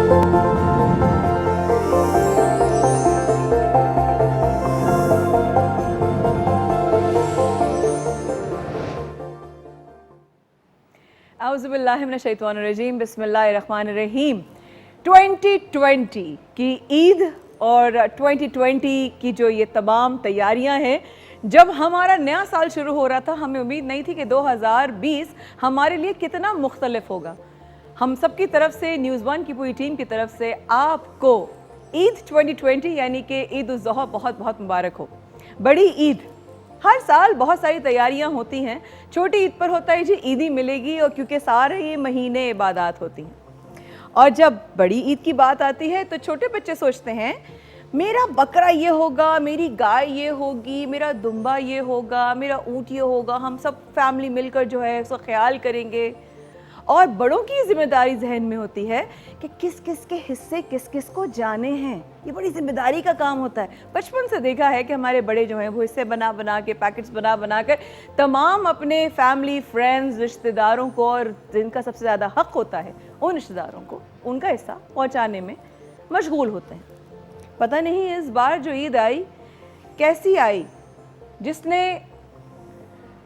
औज़ुबिल्लाहिमिनश्शैतानिर्रजीम, बिस्मिल्लाहिर्रहमानिर्रहीम। 2020 की ईद और 2020 की जो ये तमाम तैयारियां हैं, जब हमारा नया साल शुरू हो रहा था हमें उम्मीद नहीं थी कि 2020 हमारे लिए कितना मुख्तलिफ होगा। हम सब की तरफ से, न्यूज़ वन की पूरी टीम की तरफ से आपको ईद 2020 यानी कि ईद उज़ ज़ुहा बहुत बहुत मुबारक हो। बड़ी ईद हर साल बहुत सारी तैयारियां होती हैं। छोटी ईद पर होता है जी ईदी मिलेगी, और क्योंकि सारे ये महीने इबादत होती हैं। और जब बड़ी ईद की बात आती है तो छोटे बच्चे सोचते हैं मेरा बकरा ये होगा, मेरी गाय ये होगी, मेरा दुम्बा ये होगा, मेरा ऊँट ये होगा, हम सब फैमिली मिलकर जो है उसका ख्याल करेंगे। और बड़ों की जिम्मेदारी जहन में होती है कि किस किस के हिस्से किस किस को जाने हैं। ये बड़ी जिम्मेदारी का काम होता है। बचपन से देखा है कि हमारे बड़े जो हैं वो हिस्से बना बना के, पैकेट्स बना बना कर तमाम अपने फैमिली, फ्रेंड्स, रिश्तेदारों को, और जिनका सबसे ज़्यादा हक होता है उन रिश्तेदारों को उनका हिस्सा पहुँचाने में मशगूल होते हैं। पता नहीं इस बार जो ईद आई कैसी आई, जिसने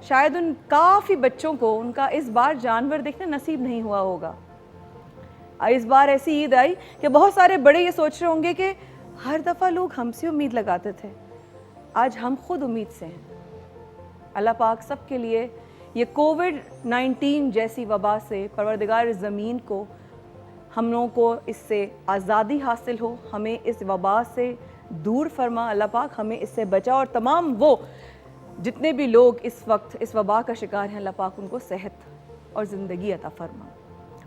शायद उन काफ़ी बच्चों को उनका इस बार जानवर देखना नसीब नहीं हुआ होगा। इस बार ऐसी ईद आई कि बहुत सारे बड़े ये सोच रहे होंगे कि हर दफ़ा लोग हमसे उम्मीद लगाते थे, आज हम खुद उम्मीद से हैं। अल्लाह पाक सब के लिए ये कोविड-19 जैसी वबा से, परवरदिगार ज़मीन को, हम लोगों को इससे आज़ादी हासिल हो, हमें इस वबा से दूर फरमा। अल्लाह पाक हमें इससे बचा, और तमाम वो जितने भी लोग इस वक्त इस वबा का शिकार हैं, अल्लाह पाक उनको सेहत और ज़िंदगी अता फरमा।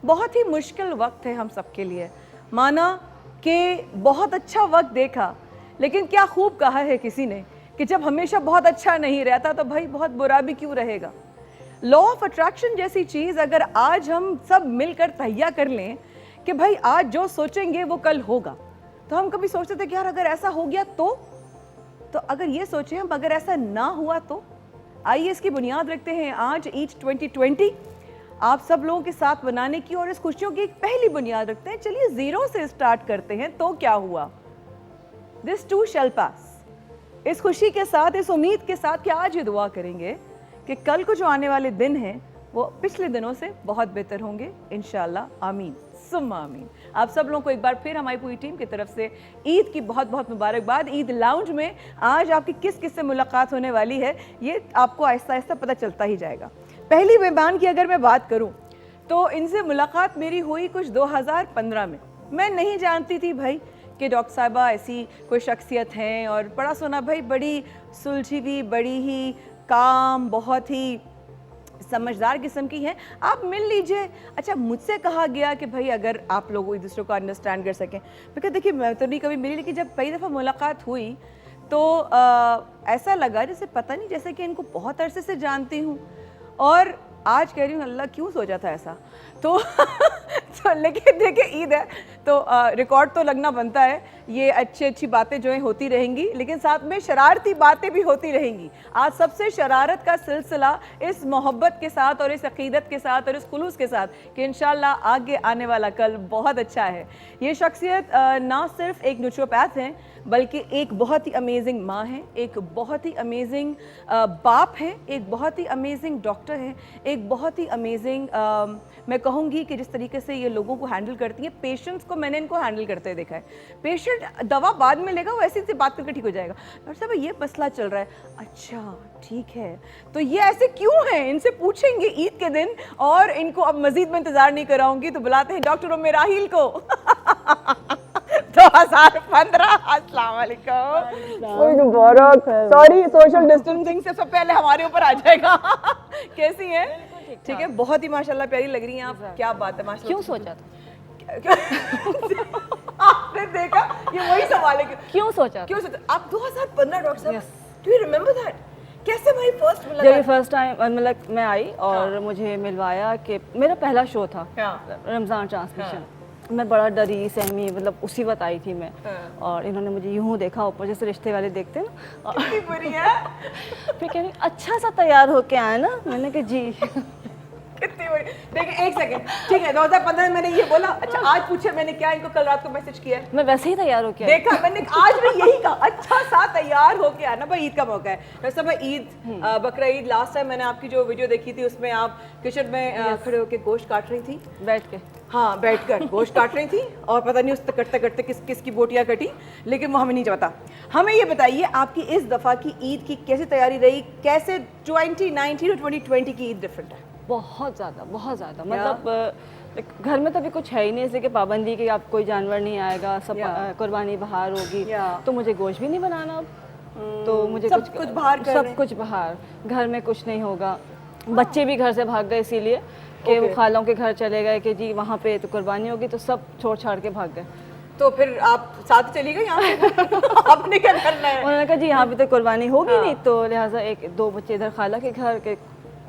बहुत ही मुश्किल वक्त है हम सब के लिए। माना कि बहुत अच्छा वक्त देखा, लेकिन क्या खूब कहा है किसी ने कि जब हमेशा बहुत अच्छा नहीं रहता तो भाई बहुत बुरा भी क्यों रहेगा। लॉ ऑफ अट्रैक्शन जैसी चीज़ अगर आज हम सब मिलकर तहैया कर लें कि भाई आज जो सोचेंगे वो कल होगा, तो हम कभी सोचते थे कि यार अगर ऐसा हो गया तो अगर ये सोचें हम अगर ऐसा ना हुआ तो। आइए इसकी बुनियाद रखते हैं आज ईद 2020 आप सब लोगों के साथ बनाने की, और इस खुशियों की एक पहली बुनियाद रखते हैं। चलिए ज़ीरो से स्टार्ट करते हैं। तो क्या हुआ, दिस टू शैल पास। इस खुशी के साथ, इस उम्मीद के साथ कि आज ये दुआ करेंगे कि कल को जो आने वाले दिन हैं वो पिछले दिनों से बहुत बेहतर होंगे इंशाअल्लाह। आमीन सुम्मा आमीन। आप सब लोगों को एक बार फिर हमारी पूरी टीम की तरफ से ईद की बहुत बहुत मुबारकबाद। ईद लाउंज में आज आपकी किस किस से मुलाकात होने वाली है ये आपको आहिस्ता आहिस्ता पता चलता ही जाएगा। पहली मेहमान की अगर मैं बात करूं तो इनसे मुलाकात मेरी हुई कुछ 2015 में। मैं नहीं जानती थी भाई कि डॉक्टर साहिबा ऐसी कोई शख्सियत हैं, और बड़ा सुना भाई बड़ी सुलझी हुई, बड़ी ही काम, बहुत ही समझदार किस्म की हैं, आप मिल लीजिए। अच्छा, मुझसे कहा गया कि भाई अगर आप लोग एक दूसरे को अंडरस्टैंड कर सकें, क्योंकि देखिए मैं तो नहीं कभी मिली, लेकिन जब पहली दफ़ा मुलाकात हुई तो ऐसा लगा जैसे पता नहीं, जैसे कि इनको बहुत अरसे से जानती हूँ। और आज कह रही हूँ अल्लाह क्यों सोचा था ऐसा। तो लेकिन देखिए ईद है तो रिकॉर्ड तो लगना बनता है। ये अच्छी बातें जो हैं होती रहेंगी, लेकिन साथ में शरारती बातें भी होती रहेंगी। आज सबसे शरारत का सिलसिला इस मोहब्बत के साथ और इस अकीदत के साथ और इस खुलूस के साथ कि इंशाल्लाह आगे आने वाला कल बहुत अच्छा है। ये शख्सियत ना सिर्फ एक न्यूट्रोपैथ हैं, बल्कि एक बहुत ही अमेजिंग माँ हैं, एक बहुत ही अमेजिंग बाप हैं, एक बहुत ही अमेजिंग डॉक्टर हैं, एक बहुत ही अमेजिंग मैं कहूँगी कि जिस तरीके से ये लोगों को हैंडल करती हैं। पेशेंट्स को मैंने इनको हैंडल करते देखा है। पेशेंट दवा बाद में लेगा, वो ऐसे से बात करके ठीक हो जाएगा। डॉक्टर साहब ये मसला चल रहा है, अच्छा ठीक है, तो ये ऐसे क्यों हैं, इनसे पूछेंगे ईद के दिन। और इनको अब मजीद में इंतजार नहीं कराऊंगी, तो बुलाते हैं डॉक्टर उम्मे राहिल को। 2015 अस्सलाम वालेकुम। मुबारक। सॉरी सोशल डिस्टेंसिंग से सब पहले हमारे ऊपर आ जाएगा। कैसी हैं? ठीक है, बहुत ही माशाल्लाह प्यारी लग रही हैं आप। क्या बात है माशाल्लाह। क्यों सोचा था? आपने देखा, ये वही सवाल है। क्यों सोचा? आप 2015 डॉक्टर साहब, डू यू रिमेंबर दैट? कैसे भाई फर्स्ट मुलाकात? जब ये फर्स्ट टाइम मतलब मैं आई और मुझे मिलवाया कि मेरा पहला शो था रमज़ान ट्रांसमिशन। मैं बड़ा डरी सहमी, मतलब उसी वक्त आई थी मैं। और इन्होंने मुझे यूं देखा ऊपर जैसे रिश्ते वाले देखते हैं ना। कितनी बुरी है। फिर कह रही अच्छा सा तैयार होके आया ना। मैंने कहा जी। कितनी बड़ी। देखिए एक सेकंड, ठीक है 2015 में मैंने ये बोला, अच्छा आज पूछे मैंने क्या इनको कल रात को मैसेज किया है? मैं वैसे ही तैयार होके आई। देखा मैंने, आज भी यही कहा, अच्छा सा तैयार होके आना भाई, ईद का मौका है। वैसे मैं ईद बकरा ईद लास्ट टाइम मैंने आपकी जो वीडियो देखी थी उसमें आप किचन में खड़े होके गोश्त काट रही थी, बैठ के। हाँ बैठकर गोश्त काट रही थी, और पता नहीं उस कटते कटते किसकी बोटियां कटी, लेकिन वो हमें नहीं पता। हमें ये बताइए आपकी इस दफ़ा की ईद की कैसी तैयारी रही, कैसे 2019 और 2020 की ईद डिफरेंट है? बहुत ज़्यादा मतलब घर में तो अभी कुछ है ही नहीं, जैसे कि पाबंदी कि आप कोई जानवर नहीं आएगा, सब कुर्बानी बाहर होगी, तो मुझे गोश्त भी नहीं बनाना अब, तो मुझे सब कुछ बाहर, सब कुछ बाहर, घर में कुछ नहीं होगा। बच्चे भी घर से भाग गए इसीलिए कि वो खालों के घर चले गए कि जी वहाँ पे तो कुर्बानी होगी, तो सब छोड़ छाड़ के भाग गए। तो फिर आप साथ चली गई यहाँ से? आपने क्या करना है? उन्होंने कहा जी यहाँ पे तो कुर्बानी होगी नहीं, तो लिहाजा एक दो बच्चे इधर खाला के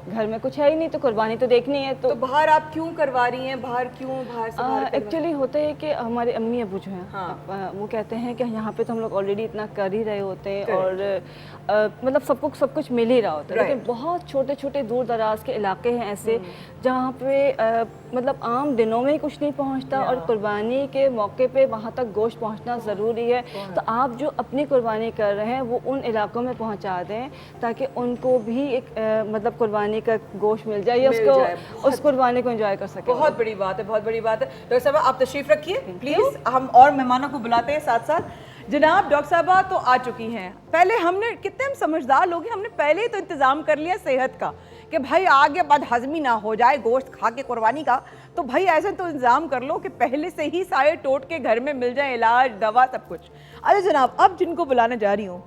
घर में कुछ है ही नहीं, तो कुर्बानी तो देखनी है। तो बाहर आप क्यों करवा रही हैं? बाहर क्यों? बाहर से बाहर एक्चुअली होता है कि हमारे अम्मी अबू जो हैं वो कहते हैं कि यहाँ पे तो हम लोग ऑलरेडी इतना कर ही रहे होते हैं, और मतलब सब कुछ मिल ही रहा होता है, लेकिन बहुत छोटे छोटे दूर दराज के इलाके हैं ऐसे जहाँ पे मतलब आम दिनों में ही कुछ नहीं पहुँचता, और कुर्बानी के मौके पे वहाँ तक गोश्त पहुँचना ज़रूरी है। तो आप जो अपनी कुर्बानी कर रहे हैं वो उन इलाकों में पहुँचा दें ताकि उनको भी एक मतलब कुर्बानी का गोश्त मिल जाए, या उसको उस कुर्बानी को एंजॉय कर सके। बहुत बड़ी बात है, बहुत बड़ी बात है। डॉक्टर साहब आप तशरीफ रखिए प्लीज, हम और मेहमानों को बुलाते हैं साथ साथ। जनाब डॉक्टर साहबा तो आ चुकी हैं, पहले हमने कितने हम समझदार लोग हैं, हमने पहले ही तो इंतजाम कर लिया सेहत का कि भाई आगे बाद हजमी ना हो जाए गोश्त खा के कुर्बानी का, तो भाई ऐसे तो इंतजाम कर लो कि पहले से ही सारे टोट के घर में मिल जाए, इलाज दवा सब कुछ। अरे जनाब अब जिनको बुलाने जा रही हूँ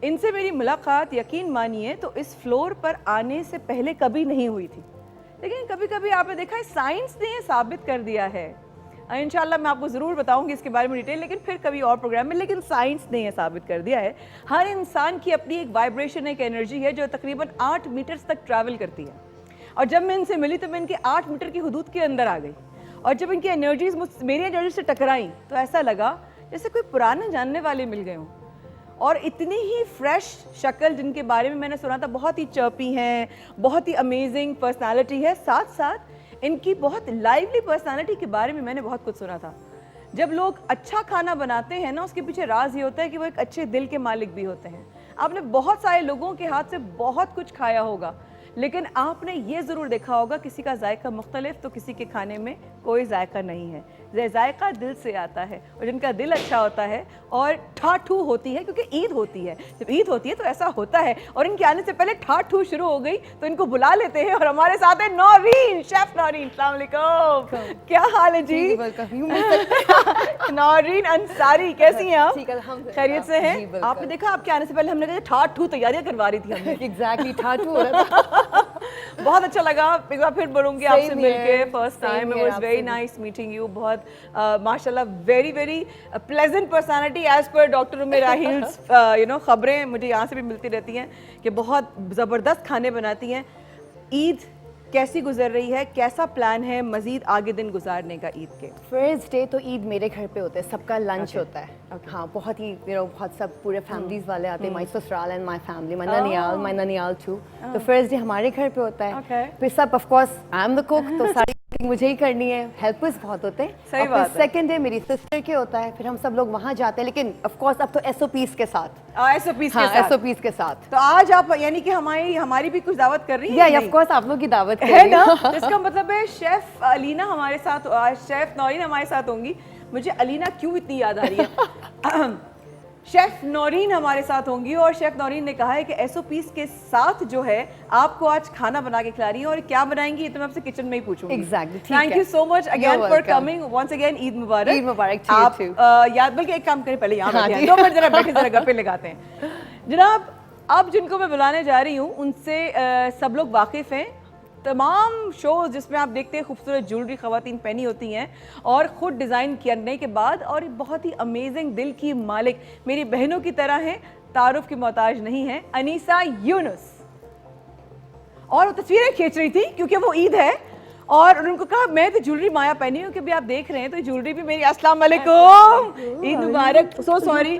इनसे मेरी मुलाकात यकीन मानिए तो इस फ्लोर पर आने से पहले कभी नहीं हुई थी, लेकिन कभी कभी आपने देखा है साइंस ने ये साबित कर दिया है। इंशाल्लाह मैं आपको ज़रूर बताऊंगी इसके बारे में डिटेल, लेकिन फिर कभी और प्रोग्राम में, लेकिन साइंस ने ये साबित कर दिया है हर इंसान की अपनी एक वाइब्रेशन, एक एनर्जी है जो तकरीबन 8 मीटर्स तक ट्रैवल करती है। और जब मैं इनसे मिली तो मैं इनके 8 मीटर की हदूद के अंदर आ गई, और जब इनकी एनर्जीज मेरी एनर्जी से टकराई तो ऐसा लगा जैसे कोई पुराने जानने वाले मिल गए हों, और इतनी ही फ्रेश शक्ल जिनके बारे में मैंने सुना था, बहुत ही चर्पी हैं, बहुत ही अमेजिंग पर्सनालिटी है, साथ साथ इनकी बहुत लाइवली पर्सनालिटी के बारे में मैंने बहुत कुछ सुना था। जब लोग अच्छा खाना बनाते हैं ना उसके पीछे राज ये होता है कि वो एक अच्छे दिल के मालिक भी होते हैं। आपने बहुत सारे लोगों के हाथ से बहुत कुछ खाया होगा, लेकिन आपने ये ज़रूर देखा होगा किसी का जायका मुख्तलिफ तो किसी के खाने में कोई जायका नहीं है। जायका दिल से आता है, और जिनका दिल अच्छा होता है और ठाठू होती है, क्योंकि ईद होती है, जब ईद होती है तो ऐसा होता है, और इनके आने से पहले ठाठू शुरू हो गई तो इनको बुला लेते हैं। और हमारे साथ है नौरीन, शेफ नौरीन। अस्सलाम वालेकुम, क्या हाल है जी? नौरीन अंसारी, कैसी हैं आप? खैरियत से हैं? आपने देखा आपके आने से पहले हमने कहा ठाठू तैयारियां करवा रही थी हमने। एग्जैक्टली ठाठू हो रहा था। बहुत अच्छा लगा, एक बार फिर बोलूँगी आपसे मिलके, first time it was very nice meeting you. बहुत माशाल्लाह very very pleasant personality as पर doctor Umme Rahil's you know खबरें मुझे यहाँ से भी मिलती रहती हैं कि बहुत ज़बरदस्त खाने बनाती हैं। ईद कैसी गुजर रही है, कैसा प्लान है मजीद आगे दिन गुजारने का ईद के? फर्स्ट डे तो ईद मेरे घर पे होता है, सबका लंच होता है। हाँ बहुत ही बहुत सब पूरे फैमिलीज वाले आते हैं, माय ससुराल एंड माय फैमिली, माय ननियाल टू। तो फर्स्ट डे हमारे घर पे होता है। फिर सब of course I am the cook, तो सारी मुझे ही करनी है, हेल्पर्स बहुत होते हैं। सही बात है। सेकंड डे मेरी सिस्टर के होता है, फिर हम सब लोग वहाँ जाते हैं, लेकिन ऑफ कोर्स अब तो एसओपीज के साथ। एसओपीज के साथ। तो आज आप यानी कि हमारी भी कुछ दावत कर रही हैं? या ऑफ कोर्स आप लोग की दावत है ना। तो इसका मतलब है शेफ अलीना हमारे साथ, शेफ नौरीन हमारे साथ होंगी। मुझे अलीना क्यों इतनी याद आ रही है? शेफ नौरीन हमारे साथ होंगी, और शेफ नौरीन ने कहा है कि एसओपीज के साथ जो है आपको आज खाना बना के खिला रही है, और क्या बनाएंगी ये तो मैं आपसे किचन में ही पूछूंगी। Exactly. Thank you so much again for coming once again. Eid मुबारक। ईद मुबारक आप याद, बल्कि एक काम करें पहले यहाँ बैठे 2 मिनट जरा बैठे, जरा गप्पे लगाते हैं। जनाब अब जिनको मैं बुलाने जा रही हूँ उनसे सब लोग वाकिफ़ हैं। तमाम शोज जिसमें आप देखते हैं खूबसूरत ज्वेलरी ख़वातीन पहनी होती हैं और ख़ुद डिज़ाइन करने के बाद, और बहुत ही अमेजिंग दिल की मालिक मेरी बहनों की तरह हैं, तारुफ की मोहताज नहीं है, अनीसा यूनुस। और वो तस्वीरें खींच रही थी क्योंकि वो ईद है, और उनको कहा मैं तो ज्वेलरी माया पहनी हूँ, कि भी आप देख रहे हैं तो ज्वेलरी भी मेरी। अस्सलाम वालेकुम, ईद मुबारक। सो सॉरी,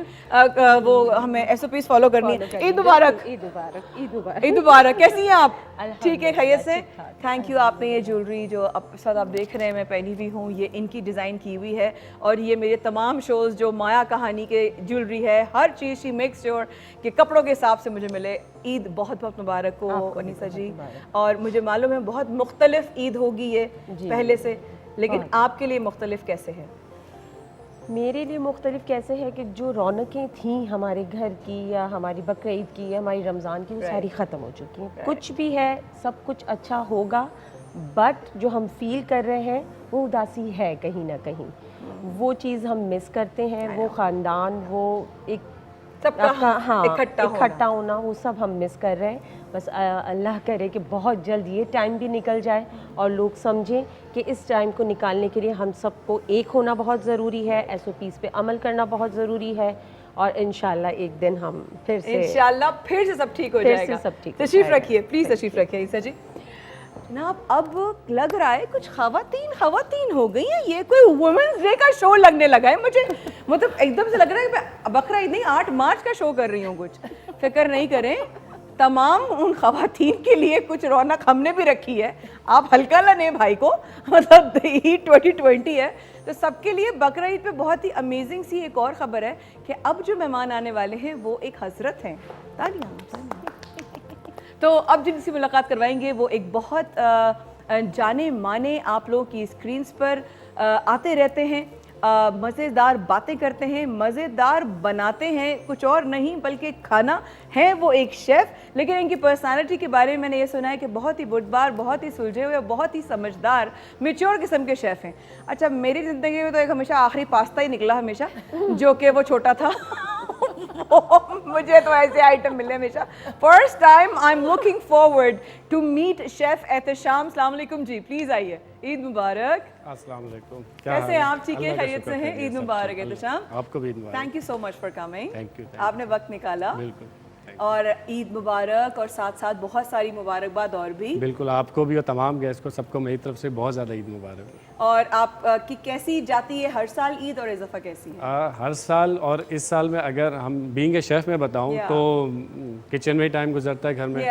वो हमें SOPs फॉलो करनी है। ईद मुबारक, ईद मुबारक, ईद मुबारक। ईद मुबारक। कैसी हैं आप? ठीक है, खैरियत से? Thank you. आपने ये ज्वेलरी जो अब इस वक्त आप देख रहे हैं मैं पहनी हुई हूँ, ये इनकी डिज़ाइन की हुई है, और ये मेरे तमाम शोज़ जो माया कहानी के ज्वेलरी है, हर चीज़ शी मेक श्योर कि कपड़ों के हिसाब से मुझे मिले। ईद बहुत बहुत मुबारक हो अनीसा जी। और मुझे मालूम है बहुत मुख्तलिफ ईद होगी ये पहले से, लेकिन आपके लिए मुख्तलिफ कैसे है? मेरे लिए मुख्तलिफ कैसे है कि जो रौनकें थीं हमारे घर की या हमारी बकरा ईद की या हमारी रमज़ान की, वो सारी ख़त्म हो चुकी हैं। कुछ भी है, सब कुछ अच्छा होगा, बट जो हम फील कर रहे हैं वो उदासी है कहीं ना कहीं। वो चीज़ हम मिस करते हैं, वो ख़ानदान, वो एक सबका हाँ इकट्ठा होना, वो सब हम मिस कर रहे हैं। बस अल्लाह करे कि बहुत जल्द ये टाइम भी निकल जाए और लोग समझें कि इस टाइम को निकालने के लिए हम सबको एक होना बहुत ज़रूरी है, SOPs पे अमल करना बहुत ज़रूरी है, और इंशाल्लाह एक दिन हम फिर से सब ठीक हो जाएगा। सब ठीक। तशरीफ रखिए, प्लीज़ तशरीफ रखिए ईसा जी। जनाब, अब लग रहा है कुछ खवातीन हो गई हैं, ये कोई वुमेन्स डे का शो लगने लगा है मुझे। मतलब एकदम से लग रहा है कि मैं बकरा ईद नहीं 8 मार्च का शो कर रही हूँ। कुछ फिक्र नहीं करें, तमाम उन खवातीन के लिए कुछ रौनक हमने भी रखी है। आप हल्का लें भाई को, मतलब ईद 2020 है तो सबके लिए बकरा ईद पे बहुत ही अमेजिंग सी एक और ख़बर है कि अब जो मेहमान आने वाले हैं वो एक हज़रत हैं। तालियां। तो अब जिनसे मुलाकात करवाएंगे वो एक बहुत जाने माने, आप लोगों की स्क्रीन्स पर आते रहते हैं, मज़ेदार बातें करते हैं, मज़ेदार बनाते हैं, कुछ और नहीं बल्कि खाना है। वो एक शेफ़, लेकिन इनकी पर्सनालिटी के बारे में मैंने ये सुना है कि बहुत ही बुद्धबार, बहुत ही सुलझे हुए, बहुत ही समझदार, मैच्योर किस्म के शेफ़ हैं। अच्छा, मेरी ज़िंदगी में तो एक हमेशा आखिरी पास्ता ही निकला हमेशा, जो कि वो छोटा था। मुझे तो ऐसे आइटम मिले हमेशा। First time I am looking forward to meet chef Ehtesham. अस्सलाम वालेकुम जी, प्लीज आइए। ईद मुबारक। अस्सलाम वालेकुम। कैसे हैं आप? ठीक है, खैरियत से हैं? ईद मुबारक एहतशाम। आपको भी ईद मुबारक। Thank you so much for coming. Thank you. आपने वक्त निकाला। बिल्कुल। और ईद मुबारक, और साथ साथ बहुत सारी मुबारकबाद और भी। बिल्कुल, आपको भी और तमाम गेस्ट को, सबको मेरी तरफ से बहुत ज़्यादा ईद मुबारक। और आप की कैसी जाती है हर साल ईद, और इजाफा कैसी है? हर साल और इस साल में अगर हम बीइंग ए शेफ़ में बताऊं तो किचन में ही टाइम गुजरता है घर में।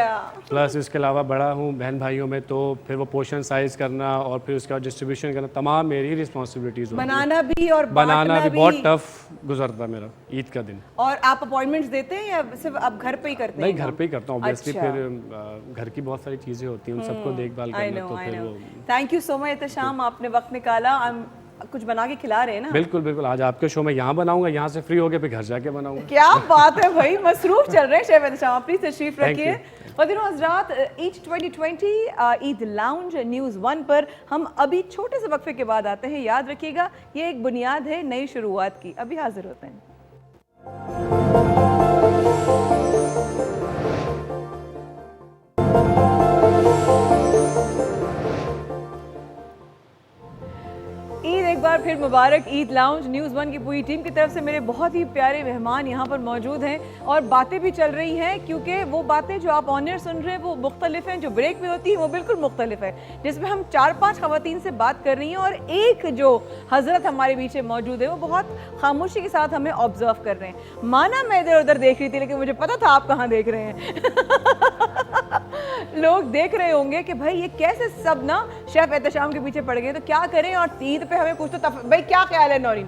प्लस इसके अलावा बड़ा हूं बहन भाइयों में, तो फिर वो पोर्शन साइज करना और फिर उसका डिस्ट्रीब्यूशन करना, तमाम मेरी रिस्पॉन्सिबिलिटीज़। बनाना भी और बनाना भी बहुत टफ गुजरता मेरा ईद का दिन। और आप अपॉइंटमेंट्स देते हैं या सिर्फ आप घर पे ही करते हैं? नहीं, घर पे ही करता हूँ ऑब्वियसली। फिर घर की बहुत सारी चीज़ें होती हैं, उन सबको देखभाल करना, तो फिर वो। Thank you so much Ehtesham, आपने वक्त निकाला। कुछ बना के खिला रहे हैं ना? बिल्कुल बिल्कुल। आज आपके शो में यहाँ बनाऊंगा, यहाँ से फ्री होके फिर घर जाके बनाऊंगा। क्या बात है भाई, मसरूफ चल रहे हैं शेफ एहतशाम। प्लीज तशरीफ रखिए। और दिनों हज़रात, ईद 2020 ईद लाउंज न्यूज़ 1 पर हम अभी छोटे से वक्फे के बाद आते हैं। याद रखिएगा, ये एक बुनियाद है नई शुरुआत की। अभी हाजिर होते हैं। ईद एक बार फिर मुबारक। ईद लाउंज न्यूज़ 1 की पूरी टीम की तरफ से मेरे बहुत ही प्यारे मेहमान यहाँ पर मौजूद हैं, और बातें भी चल रही हैं, क्योंकि वो बातें जो आप ऑन एयर सुन रहे हैं वो मुख्तलिफ हैं, जो ब्रेक में होती हैं वो बिल्कुल मुख्तलिफ है, जिसमें हम 4-5 खवातीन से बात कर रही हैं, और एक जो हज़रत हमारे पीछे मौजूद है वो बहुत खामोशी के साथ हमें ऑब्जर्व कर रहे हैं। माना मैं इधर उधर देख रही थी, लेकिन मुझे पता था आप कहाँ देख रहे हैं। लोग देख रहे होंगे कि भाई ये कैसे सब ना शेफ एहतशाम के पीछे पड़ गए, तो क्या करें। और ईद पे हमें कुछ तो भाई क्या ख्याल है नौरीन?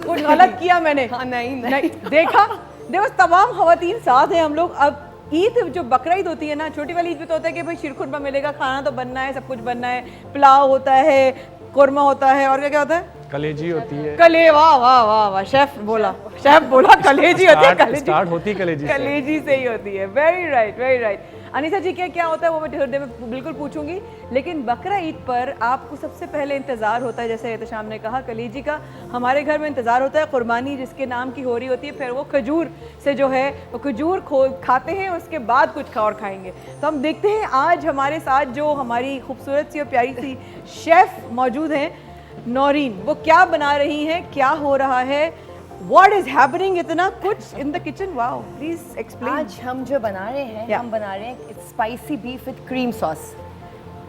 कुछ गलत किया मैंने? नहीं देखा, देखो तमाम खवातीन साथ हैं हम लोग। अब ईद जो बकरा ईद होती है ना, छोटी वाली ईद पे तो होता है कि भाई शीरखुरमा मिलेगा, खाना तो बनना है, सब कुछ बनना है, पुलाव होता है, कोरमा होता है, और क्या क्या होता है? कलेजी होती है। वाह वाह वाह वाह, शेफ बोला कलेजी होती है। कलेजी स्टार्ट होती है कलेजी से ही होती है। Very right, very right. Aneesa ji क्या होता है वो मैं थोड़ी देर में बिल्कुल पूछूंगी, लेकिन बकरा ईद पर आपको सबसे पहले इंतज़ार होता है, जैसे एहतशाम ने कहा, कलेजी का हमारे घर में इंतज़ार होता है, कुर्बानी जिसके नाम की हो रही होती है, फिर वो खजूर से जो है वो खजूर खाते हैं, उसके बाद कुछ और खाएंगे। तो हम देखते हैं आज हमारे साथ जो हमारी खूबसूरत सी और प्यारी सी शेफ़ मौजूद हैं, नौरीन, वो क्या बना रही हैं, क्या हो रहा है, What is happening? इतना कुछ in the kitchen? Wow, please explain. आज हम जो बना रहे हैं, हम बना रहे हैं spicy beef with cream sauce.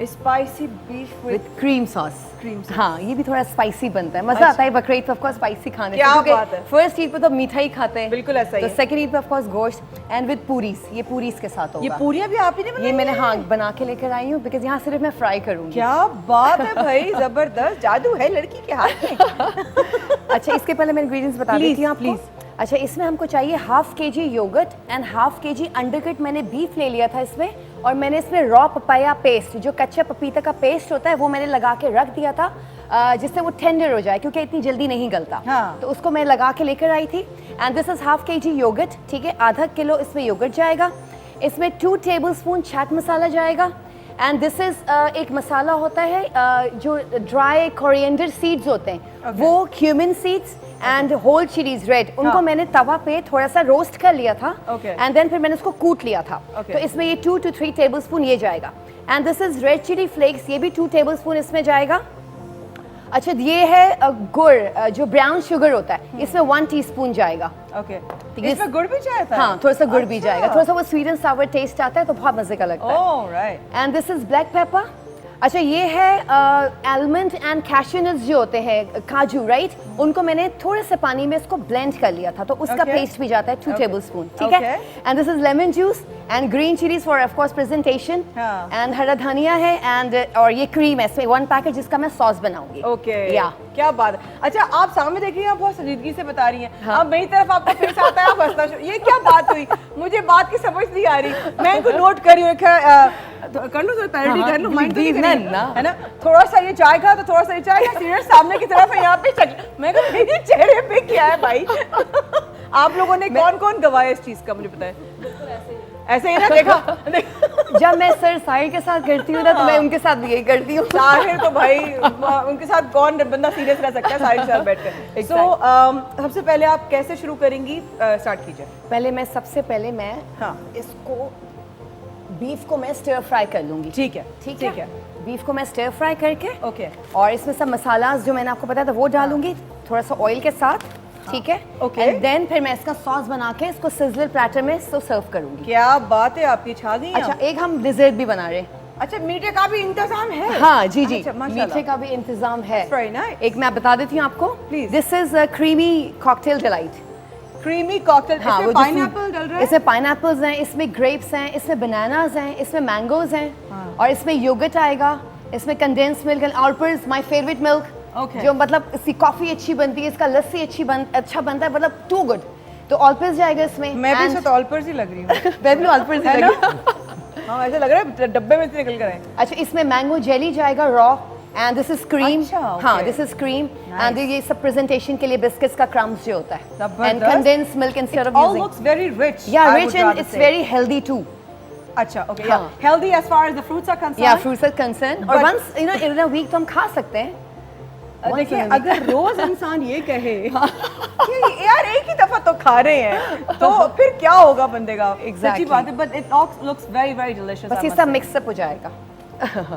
Spicy beef with cream sauce. Cream sauce. हाँ, ये भी थोड़ा स्पाइसी बनता है, मजा आता है बकरीद पे ऑफ कोर्स स्पाइसी खाने क्या से, बात है। फर्स्ट ईद पे तो मीठा ही खाते हैं, बिल्कुल ऐसा ही तो है। सेकंड ईद पे ऑफ कोर्स गोश्त एंड विद पूरीज, ये पूरीज के साथ होगा। ये पूरियां भी आप ही ने बनाई ये मैंने हैं? हाँ बना के लेकर आई हूँ, बिकॉज यहाँ सिर्फ मैं फ्राई करूँगी। क्या बात है भाई, जबरदस्त जादू है लड़की के हाथ में। अच्छा, इसके पहले मैं इंग्रेडिएंट्स बता Please, देती हूँ आपको। अच्छा, इसमें हमको चाहिए हाफ के जी योगर्ट एंड हाफ के जी अंडरकट मैंने बीफ ले लिया था इसमें, और मैंने इसमें रॉ पपाया पेस्ट, जो कच्चा पपीता का पेस्ट होता है, वो मैंने लगा के रख दिया था जिससे वो टेंडर हो जाए, क्योंकि इतनी जल्दी नहीं गलता। हाँ। तो उसको मैं लगा के लेकर आई थी। एंड दिस इज हाफ के जी योगर्ट, ठीक है, आधा किलो इसमें योगर्ट जाएगा। इसमें 2 टेबलस्पून चाट मसाला जाएगा। एंड दिस इज एक मसाला होता है जो ड्राई कोरिएंडर सीड्स होते हैं, वो cumin seeds and whole chillies red, उनको मैंने तवा पे थोड़ा सा रोस्ट कर लिया था। एंड देन फिर मैंने उसको कूट लिया था। तो इसमें ये 2 to 3 टेबलस्पून ये जाएगा। And this is red chilli flakes, ये भी 2 टेबलस्पून इसमें जाएगा। अच्छा, ये है गुड़, जो ब्राउन शुगर होता है, इसमें 1 टीस्पून जाएगा। ओके, इसमें गुड़ भी जाता है? हाँ, थोड़ा सा गुड़ भी जाएगा, थोड़ा सा वो स्वीट एंड सावर टेस्ट आता है, तो बहुत मजे का लगता है। Oh right. And this is black pepper. अच्छा, ये है आलमंड एंड कैश्यू नट्स जो होते हैं, काजू, राइट, उनको मैंने थोड़े से पानी में इसको ब्लेंड कर लिया था, तो उसका पेस्ट भी जाता है 2 टेबलस्पून, ठीक है। And this is lemon juice and green chillies for of course presentation, and हरा धनिया है, एंड और ये क्रीम है इसमें 1 पैकेट, जिसका मैं सॉस बनाऊंगी। ओके, या क्या बात है। अच्छा, आप सामने देख रही हैं, आप बहुत संजीदगी से बता रही हैं। अब मेरी तरफ आपका फेस आता है, आप हंसना शुरू। ये क्या बात हुई, मुझे बात की समझ नहीं आ रही। मैं इनको नोट कर रही हूँ, कर लो, थोड़ी पैरोडी कर लो, माइंड है ना। थोड़ा सा ये चाय का, तो थोड़ा सा ये चाय का, सीरियस सामने की तरफ है, यहाँ पे मैं कहा मेरे चेहरे पे क्या है भाई। आप लोगों ने कौन-कौन गवाया इस चीज का, मुझे पता है। ऐसे ही ना, देखा जब मैं सर साहिर के साथ करती हूँ ना, तो मैं उनके साथ भी यही करती हूँ। साहिर तो भाई, उनके साथ कौन बंदा सीरियस रह सकता है साहिर के साथ बैठकर। सो सबसे पहले आप कैसे शुरू करेंगी, स्टार्ट कीजिए। पहले सबसे पहले मैं इसको बीफ को मैं स्टर फ्राई कर लूंगी। ठीक है, ठीक है। बीफ को मैं स्टर फ्राई करके, ओके, और इसमें सब मसाला जो मैंने आपको बताया था वो डालूंगी, थोड़ा सा ऑयल के साथ, ठीक है। ओके, एंड देन फिर मैं इसका सॉस बना के इसको सिजलर प्लेटर में इसको सर्व करूंगी। क्या बात है, आपकी छा गई। अच्छा, एक हम डिजर्ट भी बना रहे हैं। अच्छा, मीठे का भी इंतजाम है? हाँ जी जी, अच्छा, माशाल्लाह। मीठे का भी इंतजाम है। Very nice. एक मैं बता देती हूँ आपको, Please. This is creamy cocktail delight. Creamy cocktail, हाँ, इसमें वो पाइनएप्पल डल रहा है? इसमें पाइनएप्पल्स हैं, इसमें ग्रेप्स हैं, इसमें बनानास हैं, इसमें मैंगोज हैं, और इसमें योगर्ट आएगा, इसमें condense milk and Olpers, my favourite milk, जो मतलब इसकी कॉफी अच्छी बनती है, इसका लस्सी अच्छा बनता है, मतलब टू गुड। तो ऑलपर्स जाएगा इसमें। मैं भी इसमें ऑलपर्स ही लग रही हूँ। मैं भी ऑलपर्स ही लगी। हाँ, ऐसा लग रहा है डब्बे में से निकल कर आए। अच्छा, इसमें मैंगो जेली जाएगा raw, and this is cream. अच्छा, हाँ, okay. This is cream, and ये सब प्रेजेंटेशन के लिए बिस्किट्स का क्रम्स जो होता है, जबरदस्त। And condensed milk instead of All using. looks very rich. Yeah, I rich would and rather it's say. very healthy too. अच्छा, okay, हाँ. yeah. Healthy as far as the fruits are concerned. Yeah, fruits are concerned. और But- once in a week तो हम खा सकते हैं। देखिए, अगर रोज इंसान ये कहे कि यार एक ही दफा तो खा रहे हैं, तो फिर क्या होगा बंदे का। सच्ची बात है, but it looks very very delicious. बस ये सब मिक्सअप हो जाएगा।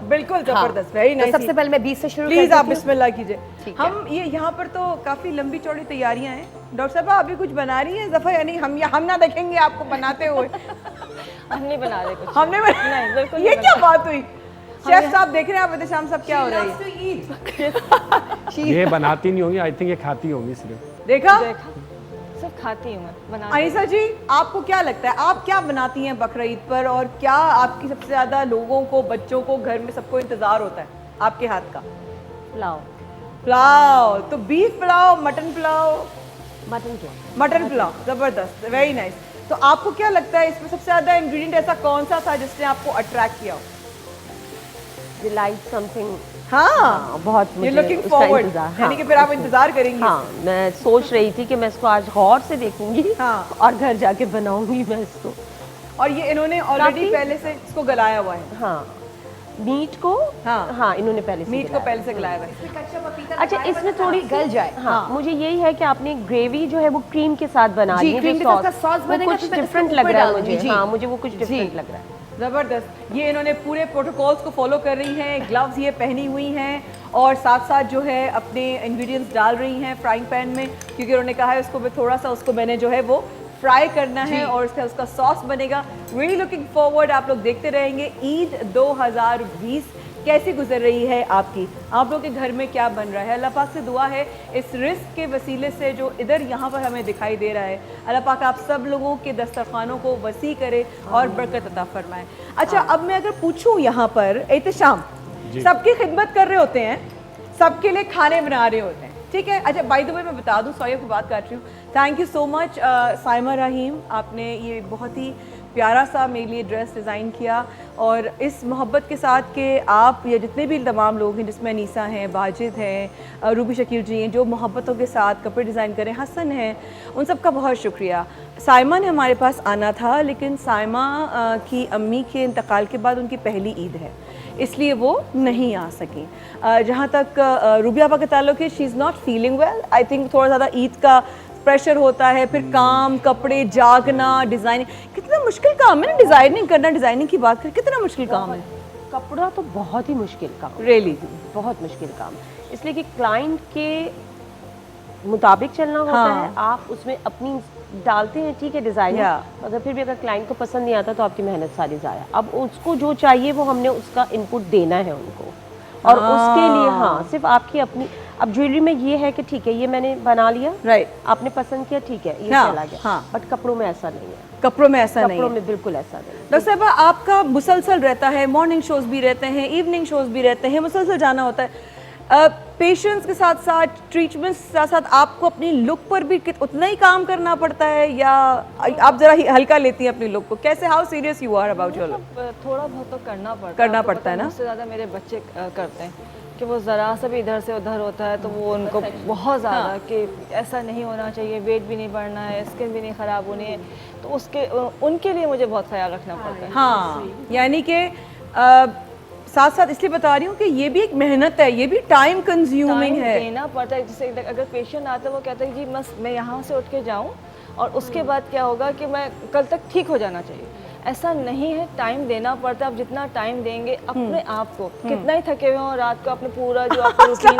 बिल्कुल जबरदस्त, वेरी तो नाइस। सबसे पहले मैं बीफ से शुरू प्लीज करती आप हूँ। बिस्मिल्लाह कीजिए। ठीक है। हम ये यहाँ पर तो काफी लंबी चौड़ी तैयारियां हैं। डॉक्टर साहब, अभी कुछ बना रही हैं जफर, यानी हम ना देखेंगे आपको बनाते हुए। हम नहीं बना रहे कुछ। हमने नहीं, बिल्कुल ये नहीं क्या बात हुई? शेफ साहब देख रहे हैं आप, शाम साहब क्या हो रहा है? ये बनाती नहीं होंगी, आई थिंक ये खाती होंगी सिर्फ। देखा? सब खाती हूँ मैं, बना अनीसा जी, आपको क्या लगता है, आप क्या बनाती हैं बकरा ईद पर, और क्या आपकी सबसे ज्यादा लोगों को, बच्चों को, घर में सबको इंतजार होता है आपके हाथ का? पुलाव। पुलाव, तो beef pulao, mutton pulao? Mutton pulao, जबरदस्त, वेरी नाइस। तो आपको क्या लगता है इसमें सबसे ज्यादा इंग्रेडिएंट ऐसा कौन सा था जिसने आपको अट्रैक्ट किया हो? लाइक समथिंग, हाँ, बहुत ये मुझे लुकिंग उसका फॉरवर्ड, इंतजार, यानी कि फिर आप इंतजार करेंगी। हाँ, मैं सोच रही थी कि मैं इसको आज गौर से देखूंगी, हाँ। और घर जाके बनाऊंगी मैं इसको। और ये इन्होंने ऑलरेडी काफी- पहले से इसको गलाया हुआ है। हाँ, मीट को, हाँ। हाँ, इन्होंने पहले से मीट को गलाया। पहले से गलाया हुआ है। अच्छा, इसमें थोड़ी गल जाए। हाँ, मुझे यही है कि आपने ग्रेवी जो है वो क्रीम के साथ बना जी, दी है, क्रीम जो के साथ का सॉस वो बनेगा, कुछ तो मैं डिफरेंट इसके लग ऊपर रहा है डालूंगी, मुझे। जी। हाँ, मुझे वो कुछ डिफरेंट लग रहा है। जबरदस्त, ये इन्होंने पूरे प्रोटोकॉल्स को फॉलो कर रही हैं, ग्लव्स ये पहनी हुई हैं, और साथ साथ जो है अपने इंग्रेडिएंट्स डाल रही हैं फ्राइंग पैन में, क्योंकि उन्होंने कहा है उसको थोड़ा सा उसको मैंने जो है वो फ्राई करना है, और उसका सॉस बनेगा। रियली लुकिंग फॉरवर्ड, आप लोग देखते रहेंगे ईद 2020 कैसी गुजर रही है आपकी, आप लोग के घर में क्या बन रहा है। अल्लाह पाक से दुआ है इस रिस्क के वसीले से जो इधर यहाँ पर हमें दिखाई दे रहा है, अल्लाह पाक आप सब लोगों के दस्तरखानों को वसी करे और बरकत अता फरमाए। अच्छा, अब मैं अगर पूछूँ यहाँ पर एहतशाम सबकी खिदमत कर रहे होते हैं, सबके लिए खाने बना रहे होते हैं, ठीक है। अच्छा, बाय द वे मैं बता दूं, सॉरी आपकी बात काट रही हूँ। Thank you so much Saima Rahim, आपने ये बहुत ही प्यारा सा मेरे लिए ड्रेस डिज़ाइन किया और इस मोहब्बत के साथ कि आप या जितने भी तमाम लोग हैं, जिसमें अनीसा हैं, बाजिद हैं, रूबी शकील जी हैं, जो मोहब्बतों के साथ कपड़े डिज़ाइन करें, हसन हैं, उन सब का बहुत शुक्रिया। साइमा ने हमारे पास आना था, लेकिन साइमा की अम्मी के इंतकाल के बाद उनकी पहली ईद है, इसलिए वो नहीं आ सकी। जहाँ तक रूबी आपा का ताल्लुक है, she is not feeling well. I think थोड़ा ज़्यादा ईद का प्रेशर होता है, फिर काम, कपड़े, जागना, डिज़ाइनिंग, कितना मुश्किल काम है ना डिज़ाइनिंग करना। डिज़ाइनिंग की बात करें, कितना मुश्किल काम है। कपड़ा तो बहुत ही मुश्किल काम, रियली बहुत मुश्किल काम, इसलिए कि क्लाइंट के मुताबिक चलना होता है। आप उसमें अपनी डालते हैं, ठीक है, डिज़ाइन, अगर फिर भी अगर क्लाइंट को पसंद नहीं आता तो आपकी मेहनत सारी ज़ाया। अब उसको जो चाहिए वो हमने उसका इनपुट देना है उनको, और उसके लिए हाँ सिर्फ आपकी अपनी। अब ज्वेलरी में ये है कि ठीक है, ये मैंने बना लिया, राइट, आपने पसंद किया, ठीक है, ये चला गया। बट कपड़ों में ऐसा नहीं है, कपड़ों में ऐसा नहीं, कपड़ों में बिल्कुल ऐसा नहीं। डॉक्टर साहबा, आपका मुसलसल रहता है, मॉर्निंग शोज भी रहते हैं, इवनिंग शोज भी रहते हैं, मुसलसल जाना होता है। पेशेंट्स के साथ साथ, ट्रीटमेंट्स के साथ साथ आपको अपनी लुक पर भी उतना ही काम करना पड़ता है, या आप जरा हल्का लेती हैं अपनी लुक को? कैसे, how serious you are about your look? थोड़ा बहुत तो करना पड़ता है ना। उससे ज़्यादा मेरे बच्चे करते हैं कि वो ज़रा सा भी इधर से उधर होता है तो वो उनको बहुत ज़्यादा कि ऐसा नहीं होना चाहिए, वेट भी नहीं बढ़ना है, स्किन भी नहीं ख़राब होनी है, तो उसके उनके लिए मुझे बहुत ख्याल रखना पड़ता है। हाँ, यानी कि साथ साथ इसलिए बता रही हूँ कि ये भी एक मेहनत है, ये भी टाइम कंज्यूमिंग है, देना पड़ता है। जैसे अगर पेशेंट आता है, वो कहता है जी बस मैं यहाँ से उठ के जाऊँ और उसके बाद क्या होगा कि मैं कल तक ठीक हो जाना चाहिए, ऐसा नहीं है, टाइम देना पड़ता है। आप जितना टाइम देंगे अपने आप को, कितना ही थके हुए हो रात को, आपने पूरा जो आपका रूटीन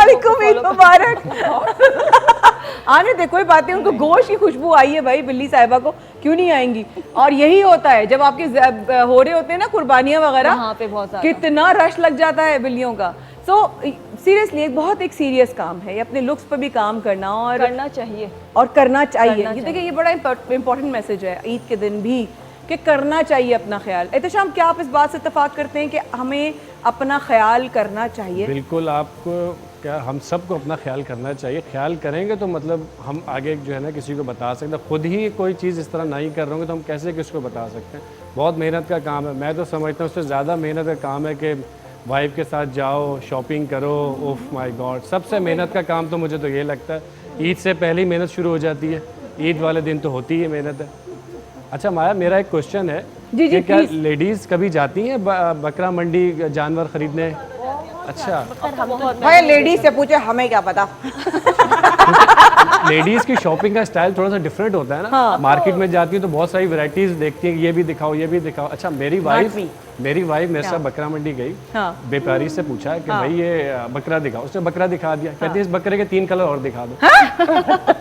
आने दे, कोई बात नहीं, उनको गोश्त की खुशबू आई है भाई, बिल्ली साहिबा को क्यों नहीं आएंगी। और यही होता है जब आपके हो रहे होते हैं ना कुर्बानियां वगैरह, वहाँ पे बहुत कितना रश लग जाता है बिल्लियों का। सो सीरियसली एक बहुत एक सीरियस काम है ये, अपने लुक्स पर भी काम करना और करना चाहिए ये देखिए, ये बड़ा इंपॉर्टेंट मैसेज है ईद के दिन भी कि करना चाहिए अपना ख्याल। एहतशाम, क्या आप इस बात से इत्तेफाक करते हैं कि हमें अपना ख्याल करना चाहिए? बिल्कुल, आपको क्या, हम सबको अपना ख्याल करना चाहिए। ख्याल करेंगे तो मतलब हम आगे जो है ना किसी को बता सकते हैं। खुद ही कोई चीज़ इस तरह नहीं कर रहे होंगे तो हम कैसे किसको बता सकते हैं। बहुत मेहनत का काम है, मैं तो समझता हूँ उससे ज़्यादा मेहनत का काम है कि वाइफ के साथ जाओ, शॉपिंग करो। ओह माय गॉड, सबसे मेहनत का काम तो मुझे तो ये लगता है ईद से पहले ही मेहनत शुरू हो जाती है, ईद वाले दिन तो होती है मेहनत है। अच्छा माया, मेरा एक क्वेश्चन है कि क्या लेडीज़ कभी जाती हैं बकरा मंडी जानवर खरीदने? अच्छा, भाई लेडीज से पूछे, हमें क्या पता। लेडीज की शॉपिंग का स्टाइल थोड़ा सा डिफरेंट होता है ना। मार्केट में जाती है तो बहुत सारी वैरायटीज देखती है, ये भी दिखाओ, ये भी दिखाओ। अच्छा, मेरी वाइफ मेरे साथ बकरा मंडी गई, व्यापारी से पूछा कि भाई ये बकरा दिखाओ, उसने बकरा दिखा दिया, कहती है इस बकरे के 3 कलर और दिखा दो।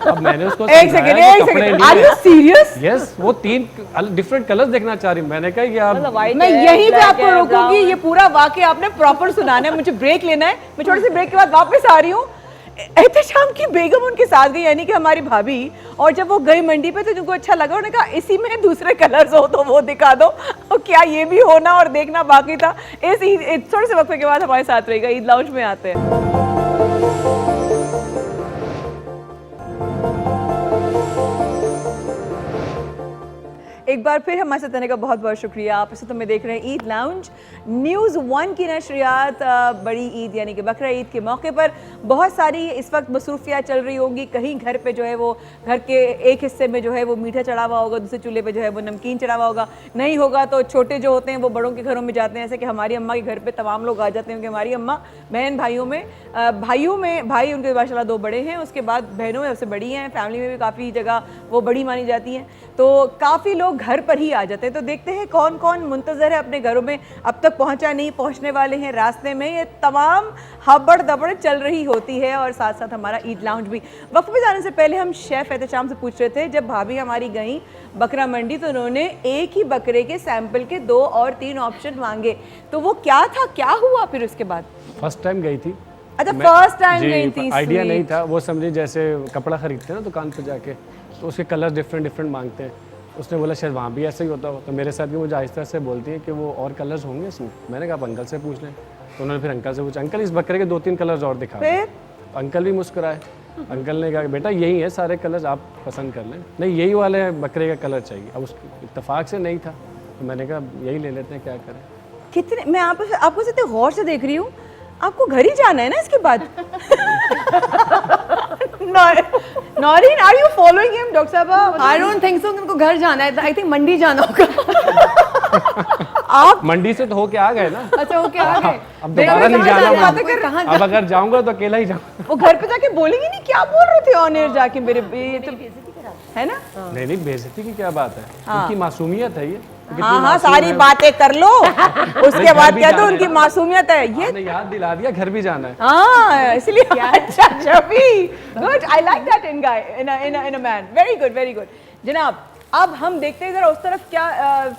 अब मैंने उसको एक second, are you serious? Yes, वो 3 डिफरेंट कलर्स देखना चाह रही। मैंने कहा कि आप, मैं यहीं पे आपको रोकूंगी, ये पूरा वाकया आपने प्रॉपर सुनाना है, मुझे ब्रेक लेना है, मैं थोड़ी सी ब्रेक के बाद वापस आ रही हूँ। एहतशाम की बेगम उनके साथ गई, यानी कि हमारी भाभी, और जब वो गई मंडी पे तो उनको अच्छा लगा, उन्होंने कहा इसी में दूसरे कलर्स हो तो वो दिखा दो, और क्या ये भी होना और देखना बाकी था। इस थोड़े से वक्फे के बाद हमारे साथ रहेगा, ईद लाउंज में आते हैं। एक बार फिर हमारे साथ आने का बहुत बहुत शुक्रिया। आप इसे तो मैं देख रहे हैं ईद लाउंज न्यूज़ 1 की नशरियात बड़ी ईद यानी कि बकरा ईद के मौके पर बहुत सारी इस वक्त मसरूफियात चल रही होंगी। कहीं घर पे जो है वो घर के एक हिस्से में जो है वो मीठा चढ़ा हुआ होगा, दूसरे चूल्हे पे जो है वो नमकीन चढ़ा हुआ होगा, नहीं होगा तो छोटे जो होते हैं वो बड़ों के घरों में जाते हैं। ऐसे कि हमारी अम्मा के घर पर तमाम लोग आ जाते हैं, क्योंकि हमारी अम्मा बहन भाई उनके माशाल्लाह 2 बड़े हैं, उसके बाद बहनों में सबसे बड़ी हैं, फैमिली में भी काफ़ी जगह वो बड़ी मानी जाती हैं। तो काफ़ी लोग घर पर ही आ जाते हैं। तो देखते हैं कौन कौन मुंतज़र है अपने घरों में, अब तक पहुंचा नहीं, पहुंचने वाले हैं रास्ते में। ये तमाम हबड़ दबड़ चल रही होती है और साथ साथ हमारा ईद लाउंज भी। वक्त पे जाने से पहले हम शेफ़ एहतशाम से पूछ रहे थे, जब भाभी हमारी गई बकरा मंडी तो उन्होंने एक ही बकरे के सैंपल के 2 और 3 ऑप्शन मांगे, तो वो क्या था, क्या हुआ फिर उसके बाद? फर्स्ट टाइम गई थी। अच्छा, फर्स्ट टाइम गई थी। आइडिया नहीं था, वो समझे जैसे कपड़ा खरीदते हैं ना दुकान पर जाके, तो उसके कलर डिफरेंट मांगते हैं। उसने बोला शायद वहाँ भी ऐसा ही होता हो, तो मेरे साथ भी मुझे आहिस्ता से बोलती है कि वो और कलर्स होंगे इसमें। मैंने कहा अंकल से पूछ लें, तो उन्होंने फिर अंकल से पूछा, अंकल इस बकरे के 2-3 कलर्स और दिखा। फिर अंकल भी मुस्कुराए। अंकल ने कहा कि बेटा यही है सारे कलर्स, आप पसंद कर लें। नहीं, यही वाले बकरे का कलर चाहिए। अब उस इत्तेफाक से नहीं था, तो मैंने कहा यही ले लेते हैं, क्या करें। कितने, मैं आपको इतने गौर से देख रही हूँ, आपको घर ही जाना है ना इसके बाद? Naureen, are you following him doctor साहब? आई डोंट थिंक सो, उनको घर जाना है, आई थिंक मंडी जाना होगा। आप मंडी से तो होके आ गए ना। अच्छा, ओके, आ गए। अब दोबारा नहीं जाना जाना, कहाँ अब अगर जाऊंगा तो अकेला ही जाऊंगा। वो घर पे जाके बोलेंगी नहीं, क्या बोल रहे थे ऑन एयर जाके मेरे, ये तो है ना? नहीं, बेइज्जती की क्या बात है, उनकी मासूमियत है ये। हाँ, सारी बातें कर लो, उसके बाद क्या, तो उनकी मासूमियत है ये। याद दिला दिया, घर भी जाना है। हाँ, इसलिए अच्छा, Shafi, good, I like that in guy, in a man, very good, very good. जनाब, अब हम देखते हैं जरा उस तरफ क्या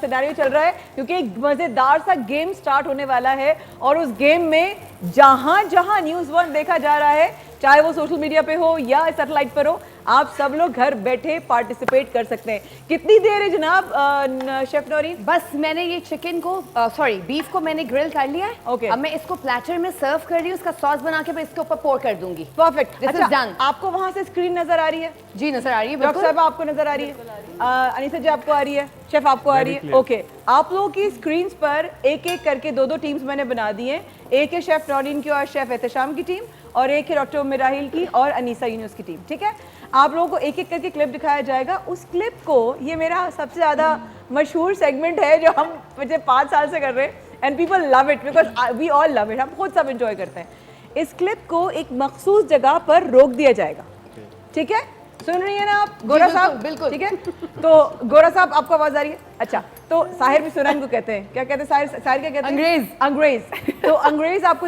सिनेरियो चल रहा है, क्योंकि एक मजेदार सा गेम स्टार्ट होने वाला है और उस गेम में जहां जहां न्यूज़ 1 देखा जा रहा है, चाहे वो सोशल मीडिया पे हो या सैटेलाइट पर हो, आप सब लोग घर बैठे पार्टिसिपेट कर सकते हैं। कितनी देर है जनाब शेफ नौरीन? बस मैंने ये चिकन को, सॉरी बीफ को मैंने ग्रिल कर लिया है। Okay. अब मैं इसको प्लेटर में सर्व कर रही हूँ, उसका सॉस बना के मैं इसके ऊपर पोर कर दूंगी। परफेक्ट। This is done. आपको वहां से स्क्रीन नजर आ रही है? जी नजर आ रही है, डॉक्टर बिल्कुल। साहब आपको नजर आ रही है? अनीसा जी आपको आ रही है? शेफ आपको आ रही है? ओके, आप लोगों की स्क्रीन पर एक एक करके 2-2 टीम्स मैंने बना दी हैं। एक है शेफ नौरीन की और शेफ एहतशाम की टीम, और एक है डॉक्टर मिराहिल की और अनीसा यूनुस की टीम। ठीक है, आप लोगों को एक एक करके क्लिप दिखाया जाएगा। उस क्लिप को, ये मेरा सबसे ज़्यादा मशहूर सेगमेंट है जो हम मुझे 5 साल से कर रहे हैं, and people love it because we all love it, हम खुद सब इंजॉय करते हैं। इस क्लिप को एक मखसूस जगह पर रोक दिया जाएगा। ठीक है, सुन रही है ना आप गोरा साहब? बिल्कुल। ठीक है, तो गोरा साहब आपको आवाज आ रही है? अच्छा, तो साहिर भी सुनान को कहते हैं, क्या कहते हैं साहिर? साहिर क्या कहते हैं? अंग्रेज। अंग्रेज। तो अंग्रेज आपको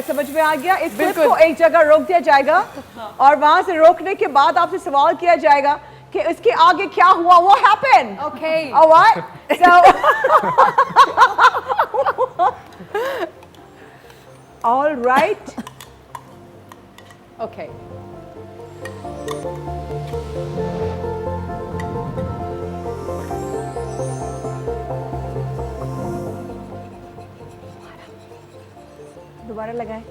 समझ में आ गया। इस क्लिप को एक जगह रोक दिया जाएगा और वहां से रोकने के बाद आपसे सवाल किया जाएगा कि इसके आगे क्या हुआ, वो happen. Okay. Alright? So all right. Okay. दोबारा लगाएं।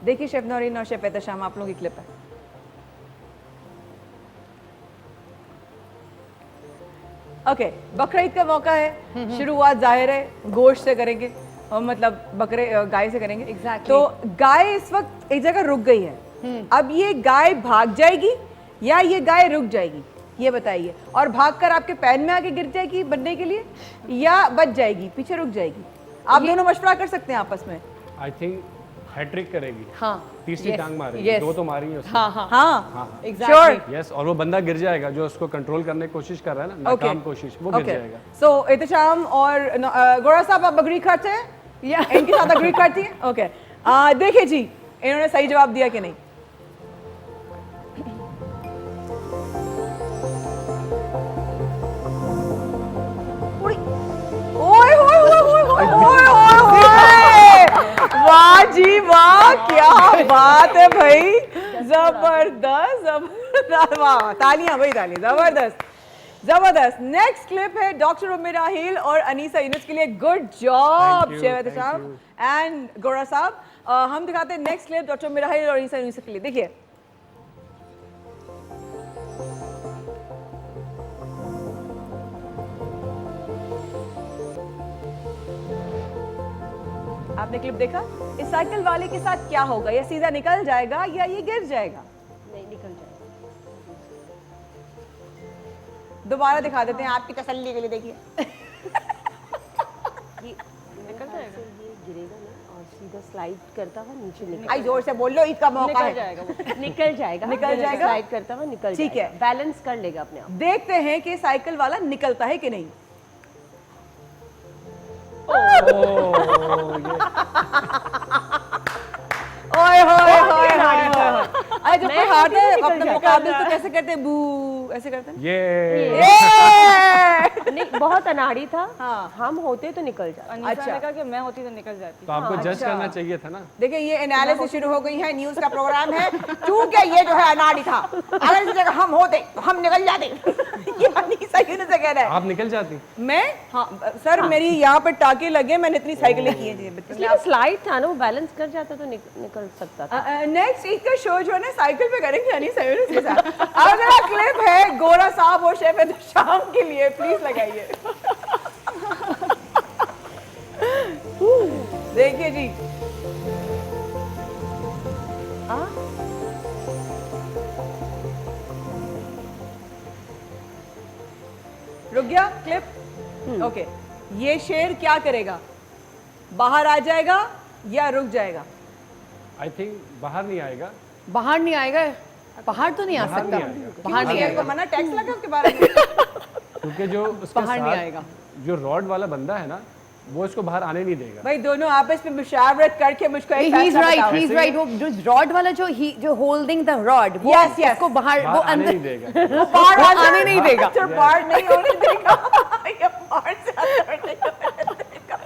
देखिए शेफ नौरीन और शेफ एहतशाम, आप लोगों की क्लिप है। ओके, बकरा ईद का मौका है, शुरुआत जाहिर है गोश्त से करेंगे, और मतलब बकरे गाय से करेंगे। Exactly. तो गाय इस वक्त एक जगह रुक गई है। अब ये गाय भाग जाएगी या ये गाय रुक जाएगी, ये बताइए। और भागकर आपके पैन में आके गिर जाएगी बनने के लिए, या बच जाएगी, पीछे रुक जाएगी? आप दोनों मशवरा कर सकते हैं आपस में। आई थिंक हैट्रिक करेगी। हाँ, तीसरी yes, टांग मारेगी। yes. 2 तो मारी है उसने। हाँ हाँ हाँ, एग्जैक्टली। यस, और वो बंदा गिर जाएगा जो उसको कंट्रोल करने की कोशिश कर रहा है ना, नाकाम कोशिश, वो गिर जाएगा। सो एहतशाम और गोरा साहब, आप अग्री करते हैं या इनके साथ अग्री करती हैं? ओके, देखिए जी इन्होंने सही जवाब दिया कि नहीं। ओए होए होए होए होए होए होए, वाह जी वाह, क्या बात है भाई, जबरदस्त जबरदस्त, वाह, तालियां भाई, तालियां, जबरदस्त जबरदस्त। नेक्स्ट क्लिप है डॉक्टर मिराहिल और अनीसा यूनुस के लिए। Good job chef Ehtesham and गोरा साहब। हम दिखाते हैं नेक्स्ट क्लिप डॉक्टर मिराहिल और अनीसा यूनुस के लिए। देखिए, आपने क्लिप देखा? इस साइकिल वाले के साथ क्या होगा? ये सीधा निकल जाएगा या ये गिर जाएगा? नहीं, निकल जाएगा। दोबारा दिखा देते हैं आपकी तसल्ली के लिए। देखिए ये निकल जाएगा, ये गिरेगा ना और इधर स्लाइड करता हुआ नीचे निकल आई जोर से बोल लो, ईद का मौका है। जाएगा वो। निकल जाएगा, निकल जाएगा? स्लाइड करता हुआ निकल ठीक जाएगा। है। बैलेंस कर लेगा अपने आप। देखते हैं कि साइकिल वाला निकलता है कि नहीं। ओए होए होए होए होए। अरे जब कोई हारता है अपने मुकाबले तो कैसे करते हैं, बू ऐसे करते हैं। ये नहीं, बहुत अनाड़ी था। हाँ। हम होते तो निकल जाते। अनीसा ने कहा कि मैं होती तो निकल जाती। तो आपको जज करना चाहिए था ना। देखिए ये एनालिसिस शुरू हो गई है, न्यूज का प्रोग्राम है। क्योंकि ये जो है अनाड़ी था, अगर इस जगह हम होते तो हम निकल जाते। ये अनीसा यूनुस से कह रहा है। आप निकल जाती। मैं हाँ सर, मेरी यहाँ पर टाके लगे, मैंने इतनी साइकिलें की हैं। इसलिए स्लाइड था ना, वो बैलेंस कर जाता तो निकल सकता था। नेक्स्ट ईद का शो जो है ना साइकिल पे करेंगे अनीसा यूनुस के साथ। अगला क्लिप है गोरा साहब और शेफ शाम के लिए, प्लीज लगाइए। देखिए जी, रुक गया क्लिप। ओके, ये शेर क्या करेगा, बाहर आ जाएगा या रुक जाएगा? आई थिंक बाहर नहीं आएगा। बाहर नहीं आएगा, बाहर तो नहीं आ बाहर सकता, नहीं आएगा। बाहर नहीं शेर को आएगा, मना टैक्स लगा उसके बारे में। क्योंकि जो उसके बाहर नहीं साथ आएगा। जो रॉड वाला बंदा है ना, वो इसको बाहर आने नहीं देगा। भाई दोनों आपस में मुशावरत करके मुझको एक he's फैसला right, बताओ। he's right। वो जो रॉड वाला जो होल्डिंग द रॉड, वो Yes, yes। उसको बाहर, वो बाहर आने अंदर नहीं देगा। बाहर वो आ आने नहीं देगा। तो बाहर नहीं होने देगा। ये बाहर से अंदर नहीं होने देगा।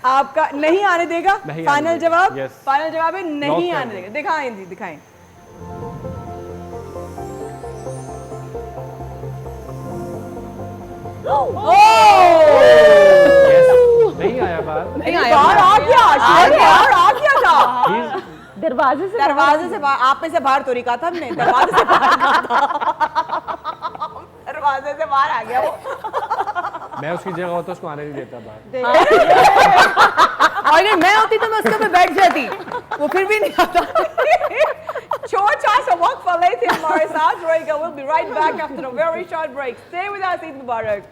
आपका नहीं आने देगा, नहीं आने फाइनल देगा। जवाब? Yes। फाइनल जवाब है नहीं कर आने दो। देगा। दिखाएं जी, दिखाएं। Yes, नहीं आया बाहर। नहीं आया, बाहर आ गया, शेर बाहर आ गया था। He's- दरवाजे से दरवाजे से बाहर, आप में से बाहर तो नहीं कहा था हमने, दरवाजे से बाहर कहा था। दरवाजे से बाहर आ गया वो। मैं उसकी जगह होता उसको आने नहीं देता बाहर। और अगर मैं होती तो मैं उसके पे बैठ जाती, वो फिर भी नहीं आता। Short chance of work for late in Marisat Royga. We'll be right back after a very short break. Stay with us, Eid Mubarak.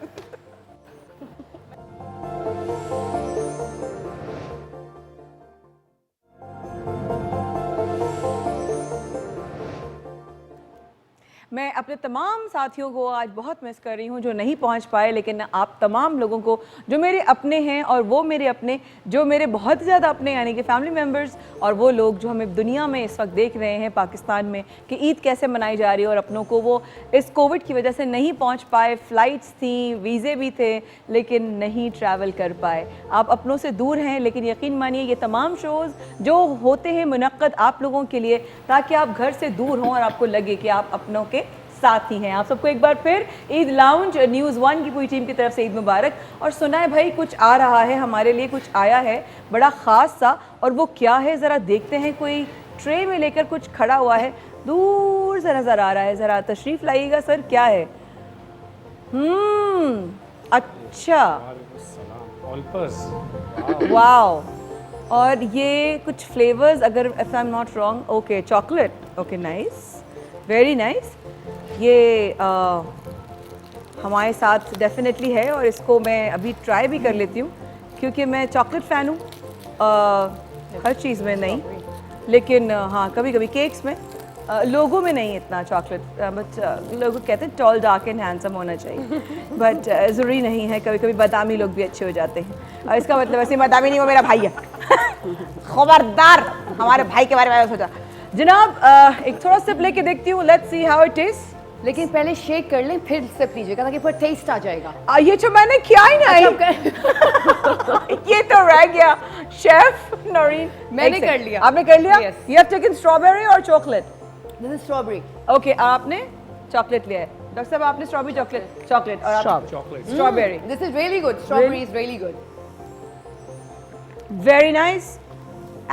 मैं अपने तमाम साथियों को आज बहुत मिस कर रही हूँ जो नहीं पहुँच पाए, लेकिन आप तमाम लोगों को जो मेरे अपने हैं और वो मेरे अपने जो मेरे बहुत ज़्यादा अपने यानी कि फैमिली मेम्बर्स, और वो लोग जो हमें दुनिया में इस वक्त देख रहे हैं पाकिस्तान में कि ईद कैसे मनाई जा रही है, और अपनों को वो इस कोविड की वजह से नहीं पहुँच पाए, फ़्लाइट्स थी, वीज़े भी थे, लेकिन नहीं ट्रैवल कर पाए। आप अपनों से दूर हैं, लेकिन यकीन मानिए ये तमाम शोज़ जो होते हैं मुनक्कद आप लोगों के लिए, ताकि आप घर से दूर हों और आपको लगे कि आप अपनों के साथ ही हैं। आप सबको एक बार फिर ईद लाउंज न्यूज़ 1 की पूरी टीम की तरफ से ईद मुबारक। और सुना है भाई कुछ आ रहा है, हमारे लिए कुछ आया है बड़ा ख़ास सा, और वो क्या है ज़रा देखते हैं। कोई ट्रे में लेकर कुछ खड़ा हुआ है, दूर से नज़र आ रहा है, ज़रा तशरीफ़ लाइएगा सर, क्या है? अच्छा, वाओ। और ये कुछ फ्लेवर्स, अगर if I am not wrong, okay chocolate, okay nice, very nice. ये हमारे साथ डेफिनेटली है और इसको मैं अभी ट्राई भी कर लेती हूँ क्योंकि मैं चॉकलेट फ़ैन हूँ, हर चीज़ में नहीं, लेकिन हाँ कभी कभी केक्स में, लोगों में नहीं इतना चॉकलेट, बट लोग कहते हैं टॉल डार्क एंड हैंडसम होना चाहिए, बट ज़रूरी नहीं है, कभी कभी बादामी लोग भी अच्छे हो जाते हैं। और इसका मतलब ऐसे बादामी नहीं, वो मेरा भाई है। खबरदार, हमारे भाई के बारे में सोचा। जनाब एक थोड़ा सिप लेके देखती हूँ, let's see how it is. लेकिन पहले शेक कर लें फिर सिप लीजिएगा ताकि फिर टेस्ट आ जाएगा। ये जो मैंने किया ही नहीं, ये तो रह गया। शेफ नौरीन, मैंने कर लिया। आपने कर लिया? Yes. You have taken strawberry और chocolate? This is strawberry. Okay, आपने चॉकलेट लिया है। डॉक्टर साहब आपने स्ट्रॉबेरी चॉकलेट और आप strawberry. This is really good, strawberry is really good. Very nice,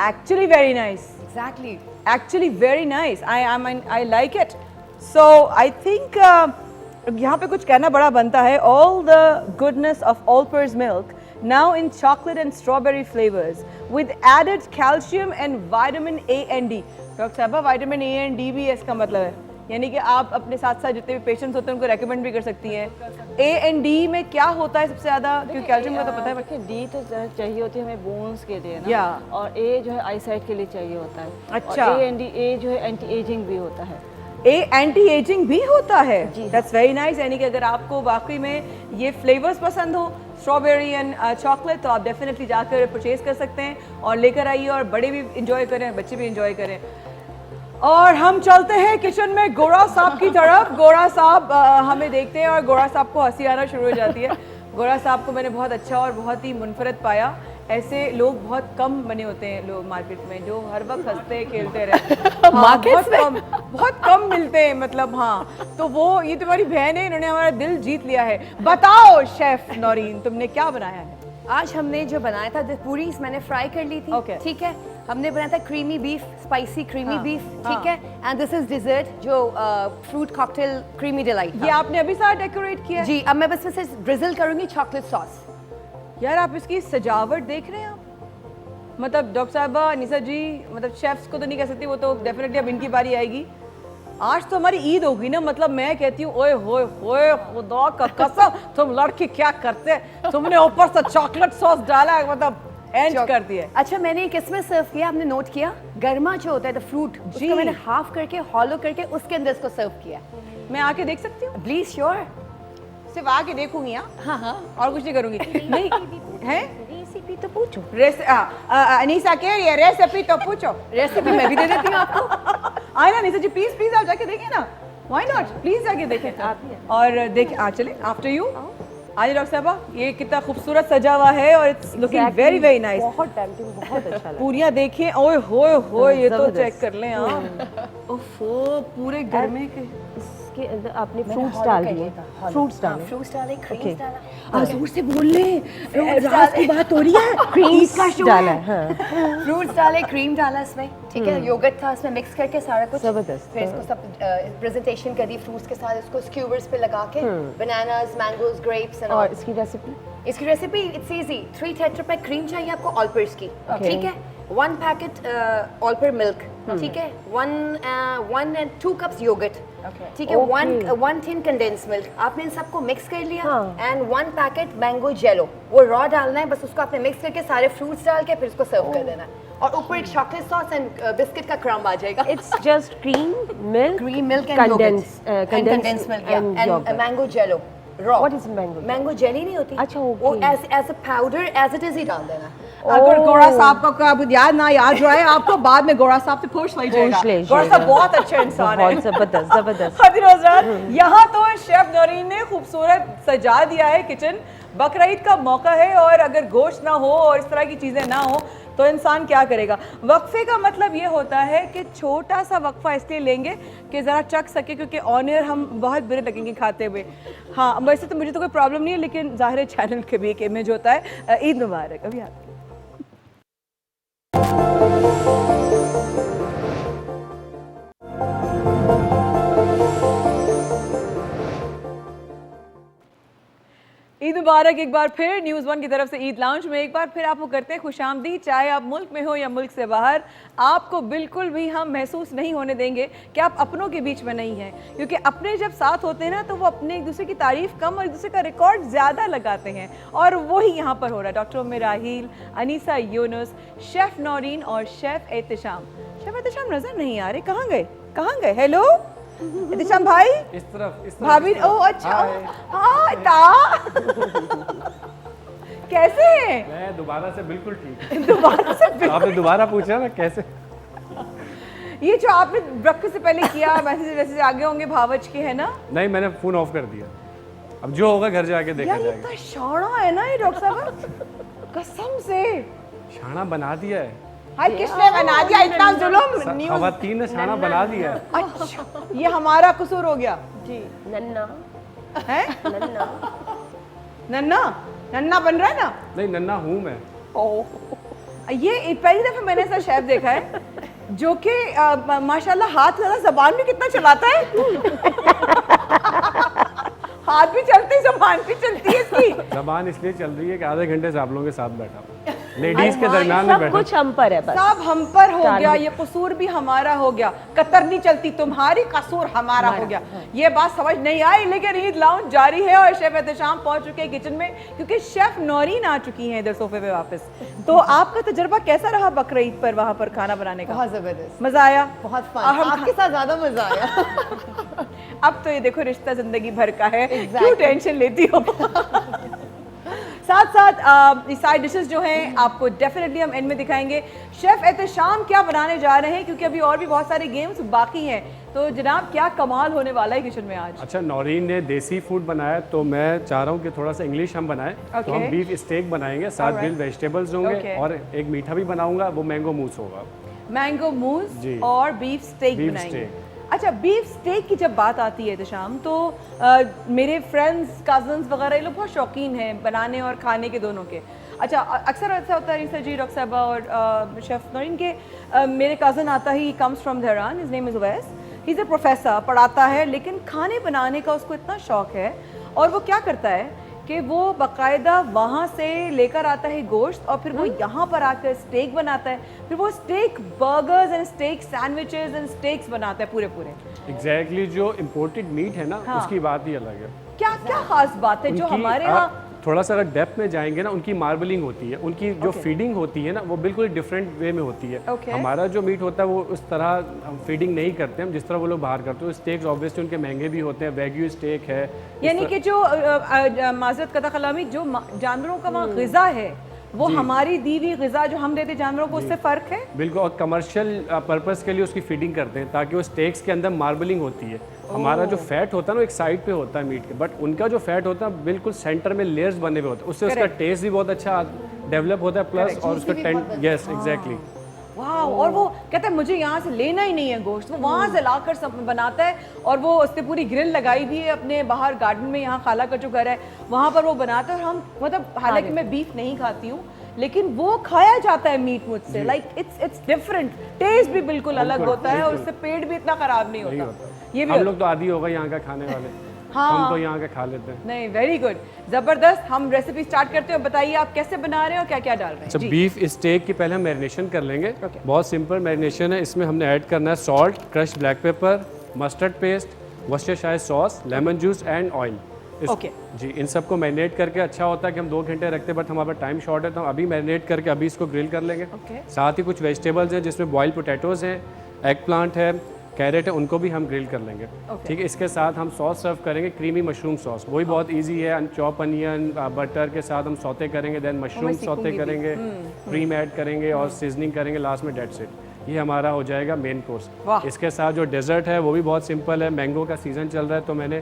actually very nice, exactly. actually very nice. I like it. So I think यहाँ पे कुछ कहना बड़ा बनता है। All the goodness of Allpers milk now in chocolate and strawberry flavors with added calcium and vitamin A and D. Doctor साहबा vitamin A and D भी है, इसका मतलब है यानी कि आप अपने साथ साथ जितने भी पेशेंट्स होते हैं उनको रेकमेंड भी कर सकती हैं। ए एंड डी में क्या होता है सबसे ज़्यादा, क्योंकि कैल्शियम का तो पता है। देखिए डी तो चाहिए होती है हमें बोन्स के लिए ना, या। और ए जो है आईसाइट के लिए चाहिए होता है। अच्छा। और ए एंड डी, ए जो है एंटी एजिंग भी होता है। ए एंटी एजिंग भी होता है। जी। That's very nice. यानी कि अगर आपको वाकई में ये फ्लेवर्स पसंद हो, स्ट्रॉबेरी एंड चॉकलेट, तो आप डेफिनेटली जाकर परचेज कर सकते हैं और लेकर आइए, और बड़े भी इंजॉय करें, बच्चे भी इंजॉय करें। और हम चलते हैं किचन में गोरा साहब की तरफ। गोरा साहब हमें देखते हैं और गोरा साहब को हंसी आना शुरू हो जाती है। गोरा साहब को मैंने बहुत अच्छा और बहुत ही मुनफरद पाया। ऐसे लोग बहुत कम बने होते हैं लोग मार्केट में, जो हर वक्त हंसते खेलते रहते हैं। बहुत कम मिलते हैं, मतलब हाँ। तो वो, ये तुम्हारी बहन है, इन्होंने हमारा दिल जीत लिया है। बताओ शेफ नौरीन, तुमने क्या बनाया है? आज हमने जो बनाया था, पूरी मैंने फ्राई कर ली थी। Okay. ठीक है, हमने बनाया था creamy beef, spicy creamy beef. ठीक है, एंड दिस इज डिजर्ट जो फ्रूट कॉकटेल क्रीमी डिलाइट। ये आपने अभी सारा डेकोरेट किया है? जी, अब मैं बस इसे ड्रिजल करूंगी चॉकलेट सॉस। यार आप इसकी सजावट देख रहे हैं आप? मतलब डॉक्टर साहबा, अनीसा जी, मतलब शेफ्स को तो नहीं कह सकती, वो तो डेफिनेटली अब इनकी बारी आएगी। आज तो हमारी ईद होगी ना, मतलब मैं कहती हूँ ओए होए होए, खुदा का कसम, तुम लड़के क्या करते, तुमने ऊपर से चॉकलेट सॉस डाला, मतलब एंड कर दिया। अच्छा, मैंने ये किसमें सर्व किया, आपने नोट किया? गर्मा जो होता है द फ्रूट, उसको मैंने हाफ करके हॉलो करके उसके अंदर इसको सर्व किया। मैं आके देख सकती हूँ? Please, sure. सिर्फ आके देखूंगी। हाँ हाँ, और कुछ नहीं करूंगी। नहीं है, रेसिपी तो पूछो। अनीसा कह रही है रेसिपी तो पूछो। रेसिपी मैं भी दे देती हूँ आपको। आए ना अनीसा जी, प्लीज प्लीज आप जाके देखिए ना, व्हाई नॉट, प्लीज जाके देखें और देखिए। चले आफ्टर यू। आज डॉक्टर साहबा, ये कितना खूबसूरत सजा हुआ है और it's looking very very nice. बहुत टेम्पटिंग, बहुत अच्छा लगा। पूरियां देखें, ओए होए होए, ये तो चेक कर लें आप। ओफो, पूरे गर्मे के इसके अंदर आपने फ्रूट्स डाल दिए, फ्रूट्स डाले, फ्रूट्स डाले, क्रीम्स डाला। जोर से बोल ले, रात की बात हो रही है। क्रीम्स डाला है। हाँ। फ्रूट्स डाले, क्रीम डाला इसमें। ठीक है, योगर्ट था इसमें, मिक्स करके सारा कुछ जबरदस्त। फिर इसको सब प्रेजेंटेशन करी फ्रूट्स के साथ, इसको स्क्यूवर्स पे लगा के, बनानास, मैंगोस, ग्रेप्स एंड और इसकी रेसिपी? इसकी recipe it's easy. 3 tetra pack cream चाहिए आपको ऑल पर्स की। ठीक है, 1 पैकेट ऑल पर मिल्क। ठीक है, 1 and 2 कप्स योगर्ट। ठीक है, 1 tin कंडेंस मिल्क। आपने इन सबको मिक्स कर लिया एंड 1 पैकेट मैंगो जेलो, वो रॉ डालना है बस, उसको आपने मिक्स करके सारे फ्रूट्स डाल के फिर उसको सर्व कर देना है, और ऊपर एक चॉकलेट सॉस एंड बिस्किट का क्रम्ब आ जाएगा। It's just cream milk and condense milk and mango jello raw. What is mango? Mango jelly नहीं होती? अच्छा, वो okay. As a powder as it is ही डाल देना। अगर गोरा साहब का याद ना याद जो है आपको, बाद में गोरा साहब से पूछ लीजिएगा। गोरा साहब बहुत अच्छे इंसान है, बहुत जबरदस्त जबरदस्त। यहाँ तो शेफ नौरीन ने खूबसूरत सजा दिया है किचन। बकरीद का मौका है और अगर गोश्त ना हो और इस तरह की चीज़ें ना हो तो इंसान क्या करेगा। वक्फे का मतलब ये होता है कि छोटा सा वक्फा इसलिए लेंगे कि ज़रा चख सके, क्योंकि ऑन एयर हम बहुत बुरे लगेंगे खाते हुए। हाँ, वैसे तो मुझे तो कोई प्रॉब्लम नहीं है, लेकिन ज़ाहिर चैनल के भी एक इमेज होता है। ईद मुबारक। अभी आते हैं। ईद मुबारक एक बार फिर न्यूज़ 1 की तरफ से। ईद लाउंज में एक बार फिर आपको करते हैं खुशामदीद। चाहे आप मुल्क में हो या मुल्क से बाहर, आपको बिल्कुल भी हम महसूस नहीं होने देंगे कि आप अपनों के बीच में नहीं हैं, क्योंकि अपने जब साथ होते हैं ना तो वो अपने एक दूसरे की तारीफ़ कम और एक दूसरे का रिकॉर्ड ज़्यादा लगाते हैं, और वही यहाँ पर हो रहा है। डॉक्टर उम्मे राहील, अनीसा यूनुस, शेफ़ नौरीन और शेफ़ एहतिशाम। शेफ़ एहतिशाम नज़र नहीं आ रहे, कहाँ गए, कहाँ गए? हेलो एहतिशाम भाई, इस तरफ भाभी। ओ अच्छा, हाँ ता कैसे हैं? मैं दोबारा से बिल्कुल ठीक। दोबारा से आपने दोबारा पूछा ना कैसे। ये जो आपने ब्रेकफास्ट से पहले किया, मैसेज वैसे आगे होंगे भावच के, है ना? नहीं, मैंने फोन ऑफ कर दिया, अब जो होगा घर जाके देखा यार ये जाएगा। इतना शाना है ना ये डॉक्टर साहब, कसम से। छाना बना दिया है। हाय, किसने बना दिया इतना जुल्म? न्यूज़ खवातीन ने छाना बना दिया है। अच्छा, ये हमारा कसूर हो गया जी। नन्ना है? नन्ना नन्ना नन्ना बन रहा है ना? नहीं, नन्ना हूँ मैं। ये पहली दफा मैंने ऐसा शेफ देखा है जो कि माशाल्लाह हाथ लगा, जबान भी कितना चलाता है। हाथ भी चलते, जबान भी चलती है इसकी। जबान इसलिए चल रही है कि आधे घंटे से आप लोगों के साथ बैठा हूँ। लेडीज के दरमियान में सब बैठे। कुछ हम पर है बस। सब हम पर हो गया, ये कसूर भी हमारा हो गया, कतर नहीं चलती तुम्हारी, कसूर हमारा हो गया। ये बात समझ नहीं आई, लेकिन ईद लाउंज जारी है और शेफ एहतेशाम पहुंच चुके हैं किचन में, क्योंकि शेफ नौरीन आ चुकी हैं इधर सोफे पे वापस। तो आपका तजुर्बा कैसा रहा बकरा ईद पर वहां पर खाना बनाने का? बहुत जबरदस्त, मजा आया? बहुत फन, और हम आपके साथ ज्यादा मजा आया। अब तो ये देखो रिश्ता जिंदगी भर का है, क्यों टेंशन लेती हो? साथ साथ साइड डिशेस जो हैं आपको डेफिनेटली हम एंड में दिखाएंगे। शेफ एहतेशाम क्या बनाने जा रहे हैं, क्योंकि अभी और भी बहुत सारे गेम्स बाकी हैं। तो जनाब क्या कमाल होने वाला है किचन में आज? अच्छा, नौरीन ने देसी फूड बनाया, तो मैं चाह रहा हूँ कि थोड़ा सा इंग्लिश हम बनाएं। तो हम बीफ स्टेक बनाएंगे, साथ ग्रिल्ड वेजिटेबल्स होंगे और एक मीठा भी बनाऊंगा, वो मैंगो मूस होगा। मैंगो मूस जी। और बीफ स्टेक बीफ बनाएंगे। स्टेक। अच्छा, बीफ स्टेक की जब बात आती है एहतेशाम, तो मेरे फ्रेंड्स कजन्स वगैरह ये लोग बहुत शौकीन हैं बनाने और खाने के दोनों के। अच्छा, अक्सर ऐसा होता है रिसा जी, डॉक्टर साहबा और शेफ नौरीन के, मेरे कज़न आता ही comes from Tehran, his name is Uwais, he is a professor, पढ़ाता है, लेकिन खाने बनाने का उसको इतना शौक़ है और वो क्या करता है कि वो बाकायदा वहाँ से लेकर आता है गोश्त और फिर वो यहाँ पर आकर स्टेक बनाता है, फिर वो steak burgers and steak sandwiches and steaks बनाता है पूरे पूरे। एग्जैक्टली, जो इम्पोर्टेड मीट है ना, उसकी बात ही अलग है। क्या क्या खास बात है जो हमारे यहाँ? थोड़ा सा अगर डेप्थ में जाएंगे ना, उनकी मार्बलिंग होती है, उनकी जो फीडिंग होती है ना, वो बिल्कुल डिफरेंट वे में होती है। हमारा जो मीट होता है वो उस तरह हम फीडिंग नहीं करते हम जिस तरह वो लोग बाहर करते हैं। स्टेक्स ऑब्वियसली उनके महंगे भी होते हैं, वैग्यू स्टेक है, यानी कि जो माजरत कता कलामी जो जानवरों का वहाँ ग़िज़ा है वो हमारी दी हुई ग़िज़ा जो हम देते जानवरों को, उससे फ़र्क है। बिल्कुल, और कमर्शियल पर्पस के लिए उसकी फीडिंग करते हैं ताकि वो स्टेक्स के अंदर मार्बलिंग होती है। हमारा जो फैट होता है ना एक साइड पे होता है मीट के, बट उनका जो फैट होता है बिल्कुल सेंटर में लेयर्स बने हुए होते हैं, उससे उसका टेस्ट भी बहुत अच्छा डेवलप होता है, प्लस और उसका यस एग्जैक्टली। वाह, और वो कहता है मुझे यहाँ से लेना ही नहीं है गोश्त, वो वहाँ से लाकर सब बनाता है और वो उसने पूरी ग्रिल लगाई हुई है अपने बाहर गार्डन में, यहाँ खाला का जो घर है वहाँ पर वो बनाता है। और हम मतलब हालांकि मैं बीफ नहीं खाती हूँ, लेकिन वो खाया जाता है मीट मुझसे, लाइक इट्स डिफरेंट, टेस्ट भी बिल्कुल अलग होता है और उससे पेट भी इतना खराब नहीं होता। ये भी हम लोग तो आदी होगा यहाँ का खाने वाले। हाँ, हम तो यहाँ का खा लेते हैं। नहीं, वेरी गुड, जबरदस्त। हम रेसिपी स्टार्ट करते हैं, बताइए आप कैसे बना रहे हो, क्या क्या डाल रहे हैं? अच्छा, बीफ स्टेक की पहले हम मैरिनेशन कर लेंगे। बहुत सिंपल मैरिनेशन है, इसमें हमने ऐड करना है salt, crush black pepper, mustard paste, Worcestershire sauce, lemon juice and oil. Okay जी, इन सबको मैरिनेट करके अच्छा होता है कि हम 2 घंटे रखते हैं, बट हमारे पास टाइम शॉर्ट है तो हम अभी मैरिनेट करके अभी इसको ग्रिल कर लेंगे। साथ ही कुछ वेजिटेबल्स हैं जिसमें बॉइल्ड पोटैटोज़ हैं, एग प्लांट है, कैरेट है, उनको भी हम ग्रिल कर लेंगे। ठीक है, इसके साथ हम सॉस सर्व करेंगे, क्रीमी मशरूम सॉस, वही बहुत इजी है। चॉप अनियन बटर के साथ हम सौते करेंगे, देन मशरूम सौते करेंगे, क्रीम ऐड करेंगे और सीजनिंग करेंगे लास्ट में, डेट्स इट। ये हमारा हो जाएगा मेन कोर्स। इसके साथ जो डेजर्ट है वो भी बहुत सिंपल है। मैंगो का सीज़न चल रहा है तो मैंने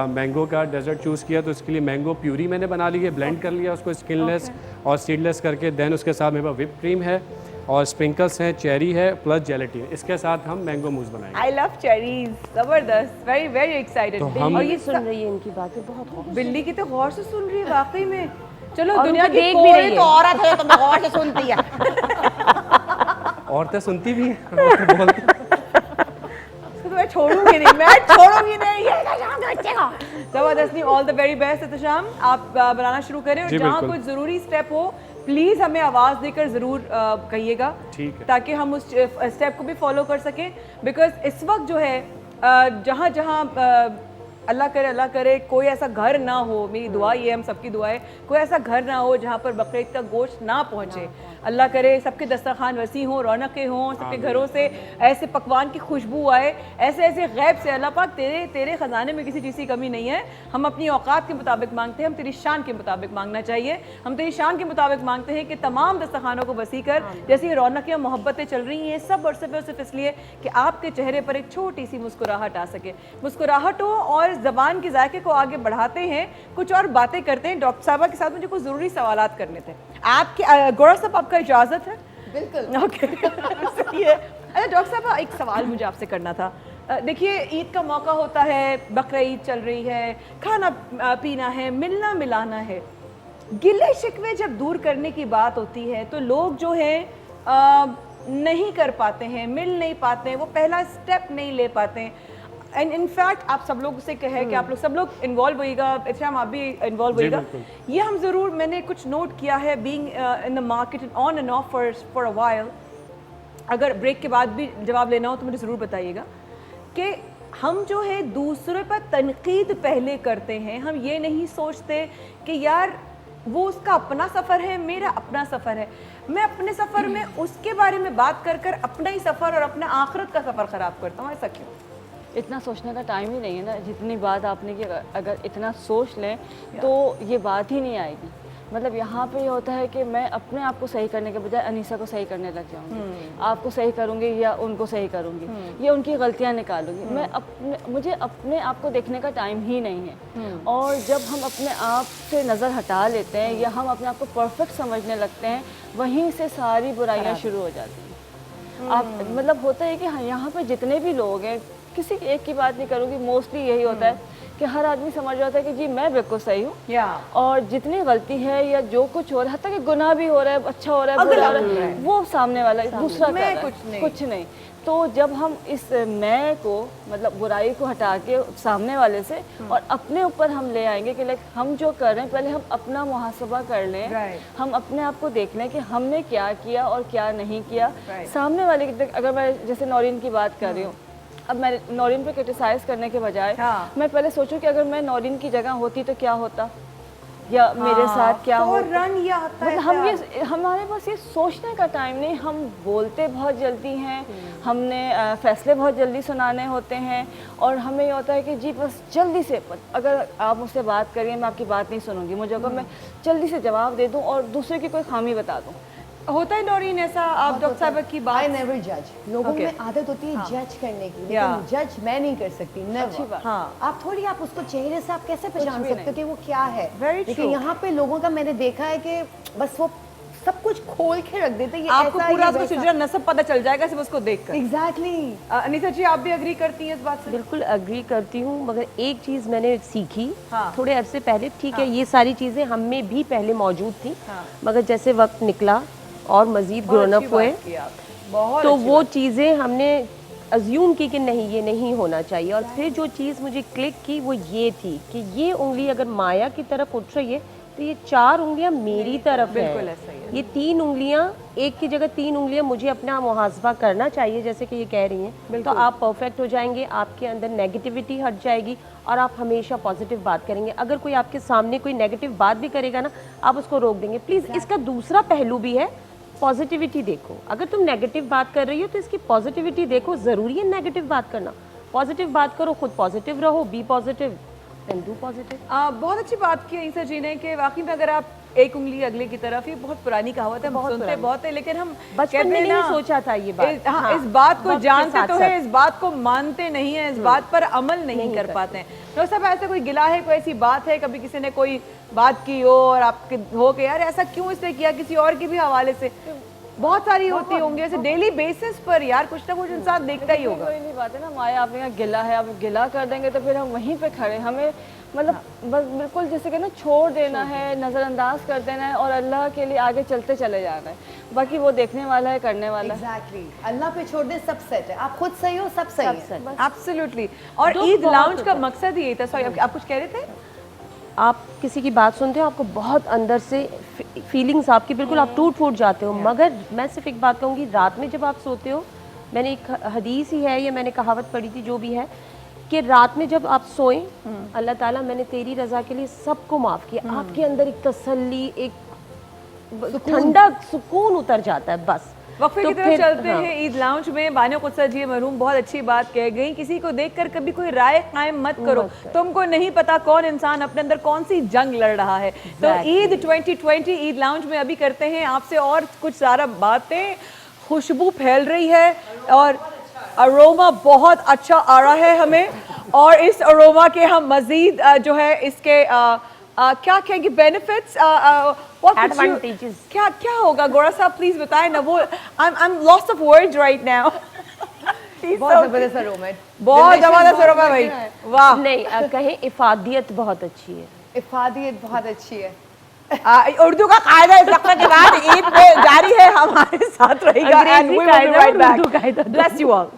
मैंगो का डेजर्ट चूज़ किया, तो इसके लिए मैंगो प्यूरी मैंने बना ली है, ब्लेंड कर लिया उसको स्किनलेस और सीडलेस करके। देन उसके साथ मेरे पास व्हिप क्रीम है और स्प्रिंकल्स हैं, चेरी है, प्लस जेलेटिन। इसके साथ हम मैंगो मूस बनाएंगे। आई लव चेरीज, जबरदस्त, वेरी वेरी एक्साइटेड। तो और ये सुन रही है इनकी बातें बहुत। बिल्ली की तो गौर से सुन रही है वाकई में। चलो, और दुनिया उनको की देख भी रही कोई है। तो औरत है तो मैं गौर से सुनती है। औरतें सुनती भी हैं, औरतें बोलती हैं। तो मैं छोड़ूंगी नहीं, मैं छोड़ूंगी नहीं। जबरदस्त, नहीं, all the very best Ehtesham. आप बनाना शुरू करें और जहाँ कुछ ज़रूरी स्टेप हो प्लीज़ हमें आवाज़ देकर ज़रूर कहिएगा, ताकि हम उस स्टेप को भी फॉलो कर सकें। बिकॉज इस वक्त जो है जहाँ जहाँ अल्लाह करे कोई ऐसा घर ना हो, मेरी दुआ ये है, हम सबकी दुआ है, कोई ऐसा घर ना हो जहाँ पर बकरीद का गोश्त ना पहुँचे। अल्लाह करे सबके दस्तरखान वसी हों, रौनकें हों, सबके घरों से ऐसे पकवान की खुशबू आए, ऐसे ऐसे गैब से। अल्लाह पाक तेरे ख़जाने में किसी चीज़ की कमी नहीं है। हम अपनी औकात के मुताबिक मांगते हैं, हम तेरी शान के मुताबिक मांगना चाहिए। हम तेरी शान के मुताबिक मांगते हैं कि तमाम दस्तरखानों को वसी कर, जैसी ये रौनकें मोहब्बतें चल रही हैं सब और सिर्फ इसलिए कि आपके चेहरे पर एक छोटी सी मुस्कुराहट आ सके। मुस्कुराहट हो और ज़बान के जायके को आगे बढ़ाते हैं, कुछ और बातें करते हैं। डॉक्टर साहबा के साथ मुझे कुछ ज़रूरी सवालात करने थे आपके। गौरव साहब, आपका इजाज़त है? बिल्कुल। ओके सही है। अच्छा डॉक्टर साहब, एक सवाल मुझे आपसे करना था। देखिए, ईद का मौका होता है, बकरा ईद चल रही है, खाना पीना है, मिलना मिलाना है। गिले शिकवे जब दूर करने की बात होती है तो लोग जो है नहीं कर पाते हैं, मिल नहीं पाते हैं, वो पहला स्टेप नहीं ले पाते हैं। एंड इनफैक्ट आप सब लोग से कहे कि आप लोग सब लोग इन्वॉल्व होइएगा, इत्याम आप भी इन्वॉल्व होइएगा। ये हम ज़रूर, मैंने कुछ नोट किया है being in the market on end of for a while. अगर ब्रेक के बाद भी जवाब लेना हो तो मुझे ज़रूर बताइएगा कि हम जो है दूसरे पर तनकीद पहले करते हैं, हम ये नहीं सोचते कि यार वो उसका अपना सफ़र है, मेरा अपना सफ़र है, मैं अपने सफ़र में उसके बारे में बात कर कर अपना ही सफ़र और अपना आखिरत का सफ़र ख़राब करता हूँ। ऐसा क्यों? इतना सोचने का टाइम ही नहीं है ना। जितनी बात आपने की, अगर इतना सोच लें तो ये बात ही नहीं आएगी। मतलब यहाँ पे ये होता है कि मैं अपने आप को सही करने के बजाय अनीसा को सही करने लग जाऊँगी, आपको सही करूँगी या उनको सही करूँगी, या उनकी गलतियाँ निकालूंगी। मैं मुझे अपने आप को देखने का टाइम ही नहीं है। और जब हम अपने आप से नज़र हटा लेते हैं या हम अपने आप को परफेक्ट समझने लगते हैं, वहीं से सारी बुराइयाँ शुरू हो जाती हैं। आप मतलब होता है कि हाँ, यहाँ पे जितने भी लोग हैं, किसी एक की बात नहीं करूँगी, मोस्टली यही होता है कि हर आदमी समझ रहा होता है कि जी मैं बिल्कुल सही हूँ, और जितनी गलती है या जो कुछ हो रहा है, कि गुनाह भी हो रहा है, अच्छा हो रहा है, बुरा हो रहा है, वो सामने वाला दूसरा कर रहा है, कुछ नहीं। तो जब हम इस मैं को, मतलब बुराई को हटा के सामने वाले से और अपने ऊपर हम ले आएंगे कि लाइक हम जो कर रहे हैं, पहले हम अपना मुहासबा कर लें, हम अपने आप को देख लें कि हमने क्या किया और क्या नहीं किया। सामने वाले की, अगर मैं जैसे नौरीन की बात कर रही हूँ, अब मैं नौरीन पे क्रिटिसाइज करने के बजाय मैं पहले सोचूं कि अगर मैं नौरीन की जगह होती तो क्या होता, या मेरे साथ क्या होता। मतलब हम ये, हमारे पास ये सोचने का टाइम नहीं, हम बोलते बहुत जल्दी हैं, हमने फैसले बहुत जल्दी सुनाने होते हैं, और हमें ये होता है कि जी बस जल्दी से, अगर आप मुझसे बात करिए मैं आपकी बात नहीं सुनूंगी, मुझे अगर मैं जल्दी से जवाब दे दूं और दूसरे की कोई खामी बता दूं। होता है नौरीन ऐसा? आप डॉक्टर साहब की बात, आई नेवर जज। लोगों में आदत होती है जज करने की, लेकिन जज मैं नहीं कर सकती। नेवर। आप थोड़ी, आप उसको चेहरे से आप कैसे पहचान सकते हो कि वो क्या है? लेकिन यहाँ पे लोगों का मैंने देखा है कि बस वो सब कुछ खोल के रख देते हैं। आपको पूरा उसका सिलसिला नसब पता चल जाएगा सिर्फ उसको देखकर। एग्जैक्टली। अनीसा जी, आप भी अग्री करती हैं इस बात से? बिल्कुल अग्री करती हूँ, मगर एक चीज़ मैंने सीखी थोड़े अरसे पहले। ठीक है, ये सारी चीज़ें हम में भी पहले मौजूद थी, मगर जैसे वक्त निकला और मज़ीद ग्रोन अप हुए, तो वो चीज़ें हमने अज्यूम की कि नहीं, ये नहीं होना चाहिए। और फिर जो चीज़ मुझे क्लिक की वो ये थी कि ये उंगली अगर माया की तरफ उठ रही है तो ये 4 उंगलियां मेरी तरफ है। बिल्कुल ऐसा ही है। ये 3 उंगलियां, एक की जगह 3 उंगलियां मुझे अपना मुहासबा करना चाहिए, जैसे कि ये कह रही हैं, तो आप परफेक्ट हो जाएंगे, आपके अंदर नेगेटिविटी हट जाएगी और आप हमेशा पॉजिटिव बात करेंगे। अगर कोई आपके सामने कोई नेगेटिव बात भी करेगा ना, आप उसको रोक देंगे। प्लीज़ इसका दूसरा पहलू भी है, पॉजिटिविटी देखो। अगर तुम नेगेटिव बात कर रही हो तो इसकी पॉजिटिविटी देखो। ज़रूरी है नेगेटिव बात करना? पॉजिटिव बात करो, खुद पॉजिटिव रहो, be positive, then do positive. बहुत अच्छी बात की अनीसा जी ने कि वाकई में अगर आप एक उंगली अगले की तरफ, ये बहुत पुरानी कहावत है, सुनते बहुत है, लेकिन हम बचपन में नहीं सोचा था ये बात। हाँ, इस बात को जानते तो है, इस बात को मानते नहीं है, इस बात पर अमल नहीं कर पाते हैं। तो सब ऐसा कोई गिला है, कोई ऐसी बात है, कभी किसी ने कोई बात की हो और आपके हो के यार ऐसा क्यों इसने किया, किसी और के भी हवाले से बहुत सारी होती होंगी ऐसे डेली बेसिस पर, यार कुछ ना कुछ इंसान देखता ही होगा। कोई बात है ना, माया आपने कहा गिला है, आप गिला कर देंगे तो फिर हम वहीं पे खड़े, हमें मतलब बस बिल्कुल जैसे कि ना छोड़ देना है, नज़रअंदाज कर देना है और अल्लाह के लिए आगे चलते चले जाना है। बाकी वो देखने वाला है, करने वाला है। एग्जैक्टली, अल्लाह पे छोड़ दे, सब सेट है। आप खुद सही हो, सब सही है। एब्सोल्युटली। और ईद लाउंज का मकसद ही यही था। सॉरी, आप कुछ कह रहे थे? आप किसी की बात सुनते हो, आपको बहुत अंदर से फीलिंग्स आपकी बिल्कुल आप टूट फूट जाते हो। मगर मैं सिर्फ एक बात कहूँगी, रात में जब आप सोते हो, मैंने एक हदीस ही है या मैंने कहावत पढ़ी थी, जो भी है, कि रात में जब आप सोएं, अल्लाह ताला मैंने तेरी रज़ा के लिए सबको माफ़ किया, आपके अंदर एक तसल्ली, एक ठंडा सुकून उतर जाता है। बस वक्फे की तरफ चलते हैं। ईद लाउंज में बानो कुत्सा जी मरहूम बहुत अच्छी बात कह गई, किसी को देखकर कभी कोई राय कायम मत करो, तुमको नहीं पता कौन इंसान अपने अंदर कौन सी जंग लड़ रहा है। तो ईद 2020 ईद लाउंज में अभी करते हैं आपसे और कुछ सारा बातें। खुशबू फैल रही है और अरोमा बहुत अच्छा आ रहा है हमें, और इस अरोमा के हम मजीद जो है इसके क्या कहेंगे बेनिफिट्स, एडवांटेजेस क्या क्या होगा? गोरा साहब प्लीज बताएं ना। वो I am lost of words right now. बहुत जबरदस्त अरोमा है, बहुत जबरदस्त अरोमा भाई, वाह। नहीं कहें इफादियत बहुत अच्छी है, इफादियत बहुत अच्छी है। उर्दू का कायदा इस वक्त के बाद ईद पे जारी है, हमारे साथ रहेगा। And we will be right back. Bless you all.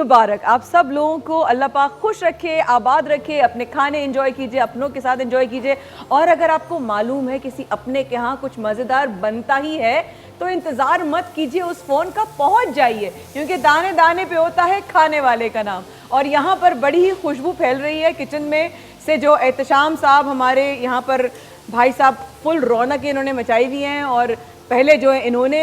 मुबारक। आप सब लोगों को अल्लाह पाक खुश रखे, आबाद रखे, अपने खाने एंजॉय कीजिए, अपनों के साथ एंजॉय कीजिए। और अगर आपको मालूम है किसी अपने के यहाँ कुछ मज़ेदार बनता ही है तो इंतज़ार मत कीजिए, उस फ़ोन का पहुँच जाइए, क्योंकि दाने दाने पे होता है खाने वाले का नाम। और यहाँ पर बड़ी ही खुशबू फैल रही है किचन में से, जो एहतशाम साहब हमारे यहाँ पर भाई साहब फुल रौनक इन्होंने मचाई हुई हैं। और पहले जो है इन्होंने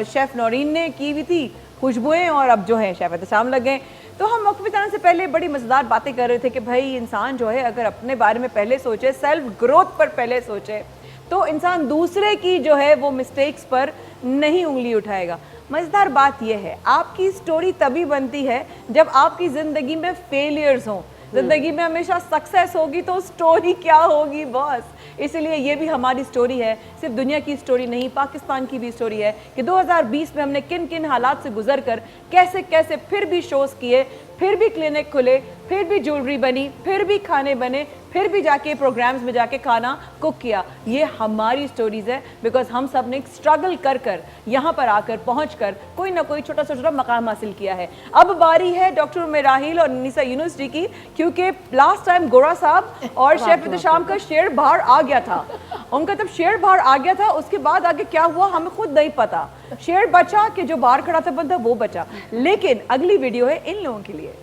शेफ़ नौरीन ने की हुई थी खुशबुएं, और अब जो है शेफ़ एहतशाम लग गए। तो हम मौक़िफ़ी तरह से पहले बड़ी मज़ेदार बातें कर रहे थे कि भाई इंसान जो है अगर अपने बारे में पहले सोचे, सेल्फ ग्रोथ पर पहले सोचे, तो इंसान दूसरे की जो है वो मिस्टेक्स पर नहीं उंगली उठाएगा। मज़ेदार बात यह है, आपकी स्टोरी तभी बनती है जब आपकी ज़िंदगी में फेलियर्स हों। ज़िंदगी में हमेशा सक्सेस होगी तो स्टोरी क्या होगी बॉस। इसलिए ये भी हमारी स्टोरी है, सिर्फ दुनिया की स्टोरी नहीं, पाकिस्तान की भी स्टोरी है कि 2020 में हमने किन किन हालात से गुजर कर कैसे कैसे फिर भी शोज़ किए, फिर भी क्लिनिक खुले, फिर भी ज्वेलरी बनी, फिर भी खाने बने, फिर भी जाके प्रोग्राम्स में जाके खाना कुक किया। ये हमारी स्टोरीज़ है, बिकॉज हम सब ने स्ट्रगल कर कर यहाँ पर आकर पहुँच कर कोई ना कोई छोटा सा छोटा मकाम हासिल किया है। अब बारी है डॉक्टर मेराहिल और निसा यूनुस की, क्योंकि लास्ट टाइम गोरा साहब और शेफ एहतशाम का शेर बाहर आ गया था। उनका जब शेर बाहर आ गया था उसके बाद आगे क्या हुआ हमें खुद नहीं पता। शेर बचा कि जो बाहर खड़ा था बंदा वो बचा। लेकिन अगली वीडियो है इन लोगों के लिए।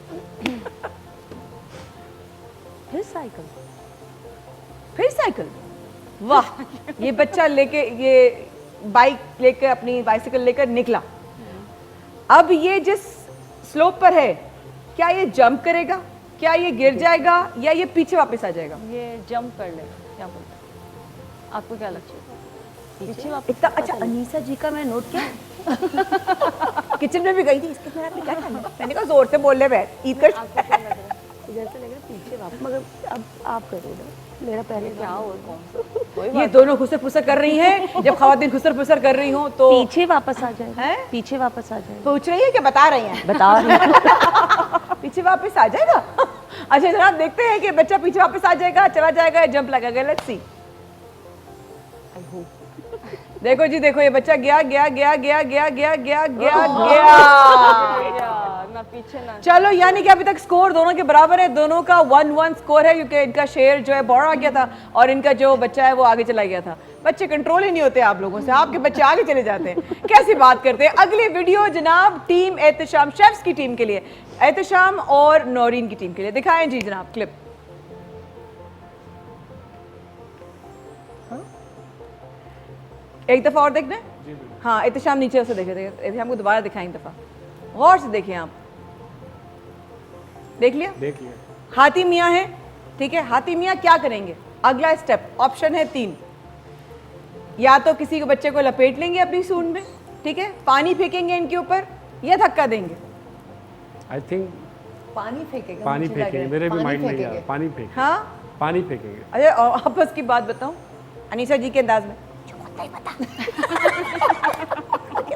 फिर साइकिल, फिर साइकिल, वाह। ये बच्चा लेके, ये बाइक लेकर, अपनी बाइसिकल लेकर निकला। अब ये जिस स्लोप पर है, क्या ये जंप करेगा, क्या ये गिर जाएगा, या ये पीछे वापस आ जाएगा? ये जंप कर ले, क्या बोलते हैं? आपको क्या लगता है? पीछे वापस? इतना अच्छा अनीसा जी का मैं नोट किया। किचन में भी गई थी, इसके मेरा क्या करना है? मैंने कहा जोर से बोल ले बैठ, ईद कर। जैसे लगा पीछे वापस, मगर अब आप करो ना, मेरा पहले क्या हो, कौन ये दोनों खुसर फुसर कर रही हैं। जब खवातीन खुसर फुसर कर रही हो तो पीछे वापस आ जाए, हैं? पीछे वापस आ जाए। पूछ रही है कि बता रही हैं? बता रही हूँ। पीछे वापस आ जाएगा। अच्छा जनाब, देखते हैं कि बच्चा पीछे वापस आ जाएगा, चला जाएगा, जंप लगाएगा। Let's see. देखो जी, देखो ये बच्चा गया गया गया गया गया गया गया गया गया। ना पीछे ना। चलो, यानी कि अभी तक स्कोर दोनों के बराबर है, दोनों का 1-1 स्कोर है, क्योंकि इनका शेर जो है बाहर आ गया था और इनका जो बच्चा है वो आगे चला गया था। बच्चे कंट्रोल ही नहीं होते आप लोगों से, आपके बच्चे आगे चले जाते हैं। कैसी बात करते हैं। अगली वीडियो जनाब टीम एहतशाम शेफ्स की टीम के लिए, एहतशाम और नौरीन की टीम के लिए। दिखाएं जी जनाब क्लिप। एक दफा और देखना है? हाँ, एहतशाम नीचे उसे देखे, एहतशाम को दोबारा दिखाएं एक दफा, गौर से देखिए आप। देख लिया? देख लिया। हाथी मियाँ है, ठीक है। हाथी मियाँ क्या करेंगे? अगला स्टेप, ऑप्शन है 3। या तो किसी के बच्चे को लपेट लेंगे अपनी सूंड में, ठीक है, पानी फेंकेंगे इनके ऊपर, या धक्का देंगे। आई थिंक पानी फेंकेगा, पानी मुझे लग फेंकेंगे, रहा है। मेरे भी पानी माइंड में गया फेंकेंगे। पानी फेंकेंगे। हाँ, पानी फेंकेंगे। अरे आपस की बात बताऊं अनीसा जी के अंदाज में, नहीं पता।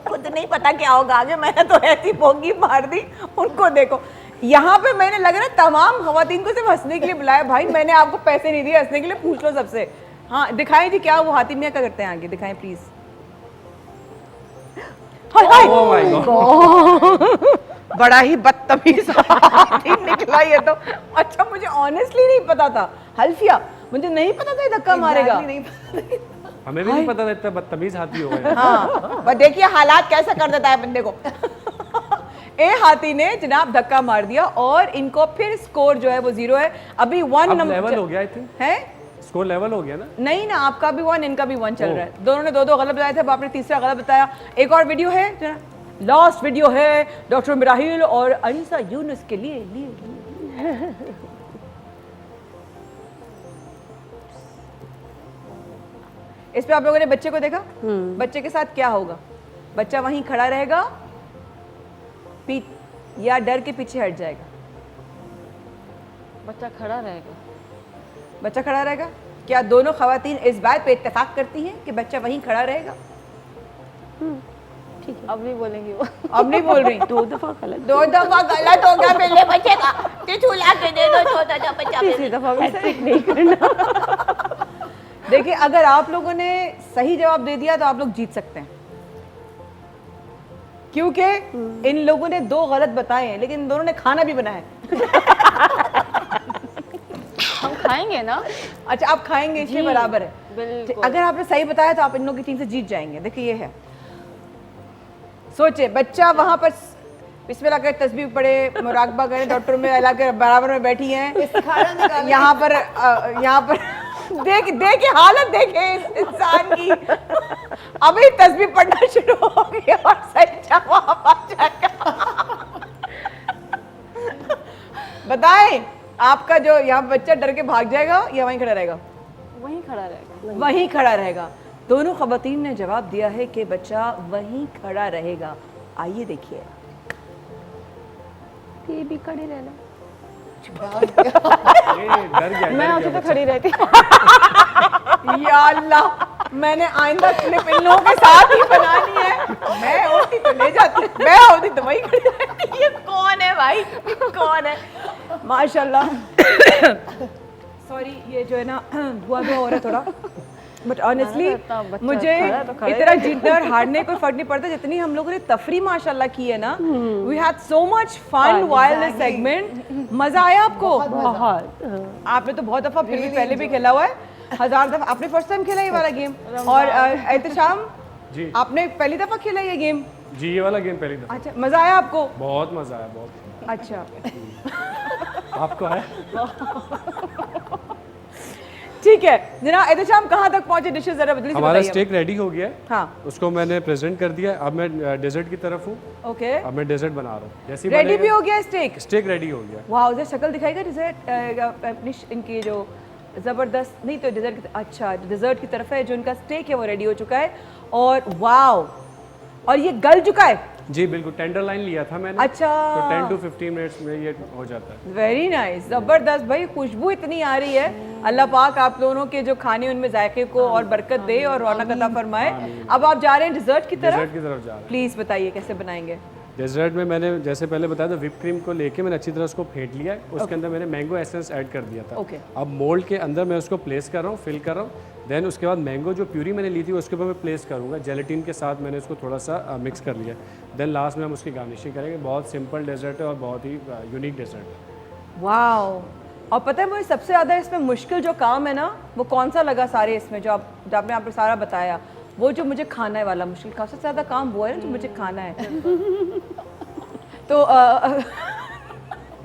खुद नहीं पता क्या होगा आगे। मैंने तो ऐसी पोंगी मार दी उनको। देखो यहाँ पे मैंने लगा ना तमाम खवातीन को सिर्फ हंसने के लिए बुलाया। भाई मैंने आपको पैसे नहीं दिए हंसने के लिए, पूछ लो सबसे। हाँ दिखाएं जी, क्या वो हाथी मियाँ क्या करते हैं आगे, दिखाएं प्लीज। Oh my God. बड़ा ही बदतमीज हाथी निकला ये तो। अच्छा मुझे ऑनेस्टली नहीं पता था हल्फिया, मुझे नहीं पता था ये धक्का मारेगा। हमें भी नहीं पता था इतना बदतमीज हाथी होगा। हाँ, पर देखिए हालात कैसा कर देता है बंदे को। ए हाथी ने जनाब धक्का मार दिया और इनको फिर स्कोर जो है वो 0 है। अभी 1 नंबर लेवल हो गया आई थिंक है, स्कोर लेवल हो गया ना। नहीं ना, आपका भी 1 इनका भी 1 चल रहा है। दोनों ने 2-2 गलत बताए थे, आपने तीसरा गलत बताया। एक और वीडियो है, लास्ट वीडियो है डॉक्टर मेराहिल और अनीसा यूनुस के लिए। इस पे आप लोगों ने बच्चे को देखा, बच्चे के साथ क्या होगा? बच्चा वहीं खड़ा रहेगा या डर के पीछे हट जाएगा? बच्चा खड़ा रहेगा। बच्चा खड़ा रहेगा। क्या दोनों खवातीन इस बात पे इत्तेफाक करती हैं कि बच्चा वहीं खड़ा रहेगा? ठीक है, अब नहीं बोलेंगी वो। अब नहीं बोल रही। 2 दफा गलत, 2 दफा गलत हो गया मेरे बच्चे का। टिचुला के दे दो छोटा सा बच्चा। तीसरी दफा भी नहीं करना। देखिए अगर आप लोगों ने सही जवाब दे दिया तो आप लोग जीत सकते हैं। क्योंकि इन लोगों ने 2 गलत बताए हैं, लेकिन इन दोनों ने खाना भी बनाया है। हम खाएंगे ना। अच्छा, आप खाएंगे, इसलिए बराबर है। बिल्कुल। अगर आपने सही बताया तो आप इन लोगों की टीम से जीत जाएंगे। देखिए ये है, सोचे बच्चा वहां पर बिस्मिल्लाह के तस्बीह पढ़े, मुराकबा करे, डॉक्टर में अल्लाह के बराबर में बैठी हैं, यहाँ पर देखे हालत देखे इस इंसान की। अभी तस्बीह पढ़ना शुरू हो गया और सही जवाब आ जाएगा। बताएं, आपका जो यहाँ बच्चा डर के भाग जाएगा या वहीं खड़ा रहेगा? वहीं खड़ा रहेगा। वहीं खड़ा रहेगा। दोनों खवातीन ने जवाब दिया है कि बच्चा वहीं खड़ा रहेगा। आइए देखिए। ये भी खड़े रहना। डर गया। मैं होती तो खड़ी रहती। या अल्लाह, मैंने आइंदा क्लिप इन लोगों के साथ ही बनानी है। मैं होती तो ले जाती, मैं होती तो वहीं खड़ी रहती। ये कौन है भाई, कौन है? माशाल्लाह। सॉरी, ये जो है ना धुआं हो रहा है थोड़ा, बट ऑनेस्टली मुझे इतना जीतने और हारने कोई फर्क नहीं पड़ता। जितनी हम लोगों ने तफरी माशाल्लाह की है ना, we had so much fun while this segment. मजा आया आपको? बहुत। आपने तो बहुत दफा फिर भी पहले भी खेला हुआ है, 1000 दफा। आपने फर्स्ट टाइम खेला ये वाला गेम? और एहतशाम जी, आपने पहली दफा खेला ये गेम? जी, ये वाला गेम पहली दफा। अच्छा, मजा आया आपको? बहुत मजा आया, बहुत। अच्छा। आपको है? ठीक है जनाब, एहतशाम कहाँ तक पहुंचे? डिशेस जरा जल्दी से हमारा बताइए। स्टेक रेडी हो गया है। हाँ, उसको मैंने प्रेजेंट कर दिया। अब मैं डेजर्ट की तरफ हूँ। ओके। अब मैं डेजर्ट बना रहा हूँ। जैसे ही रेडी भी बनेगा- हो गया स्टेक? स्टेक रेडी हो गया। वाह, उधर शक्ल दिखाएगा डिजर्ट अपनी इनकी जो जबरदस्त, नहीं तो डिजर्ट की, अच्छा डिजर्ट की तरफ है। जो इनका स्टेक है वो रेडी हो चुका है और वाओ, और ये गल चुका है। जी बिल्कुल, टेंडर लाइन लिया था मैंने। अच्छा, तो 10 to 15 मिनट्स में ये हो जाता है। वेरी नाइस, जबरदस्त भाई। खुशबू इतनी आ रही है। अल्लाह पाक आप दोनों के जो खाने उनमें जायके को और बरकत दे और रौनक अता फरमाए। अब आप जा रहे हैं डिजर्ट की डेजर्ट तरफ। की तरफ जा रहा है। प्लीज बताइए कैसे बनाएंगे? डेजर्ट में मैंने जैसे पहले बताया था, व्हिप क्रीम को लेके मैंने अच्छी तरह उसको फेंट लिया है। उसके अंदर मैंने मैंगो एसेंस ऐड कर दिया था। Okay. अब मोल्ड के अंदर मैं उसको प्लेस कर रहा हूँ, फिल कर रहा हूँ। देन उसके बाद मैंगो जो प्यूरी मैंने ली थी उसके ऊपर मैं प्लेस करूँगा। जेलेटिन के साथ मैंने उसको थोड़ा सा मिक्स कर लिया। देन लास्ट में हम उसकी गार्निशिंग करेंगे। बहुत सिंपल डेजर्ट है और बहुत ही यूनिक डेजर्ट है। वाओ, और पता है मुझे सबसे ज़्यादा इसमें मुश्किल जो काम है ना, वो कौन सा लगा सारे इसमें? जो आपने आपने सारा बताया, वो जो मुझे खाना है वाला मुश्किल काम, सबसे ज़्यादा काम वो है ना जो मुझे खाना है। तो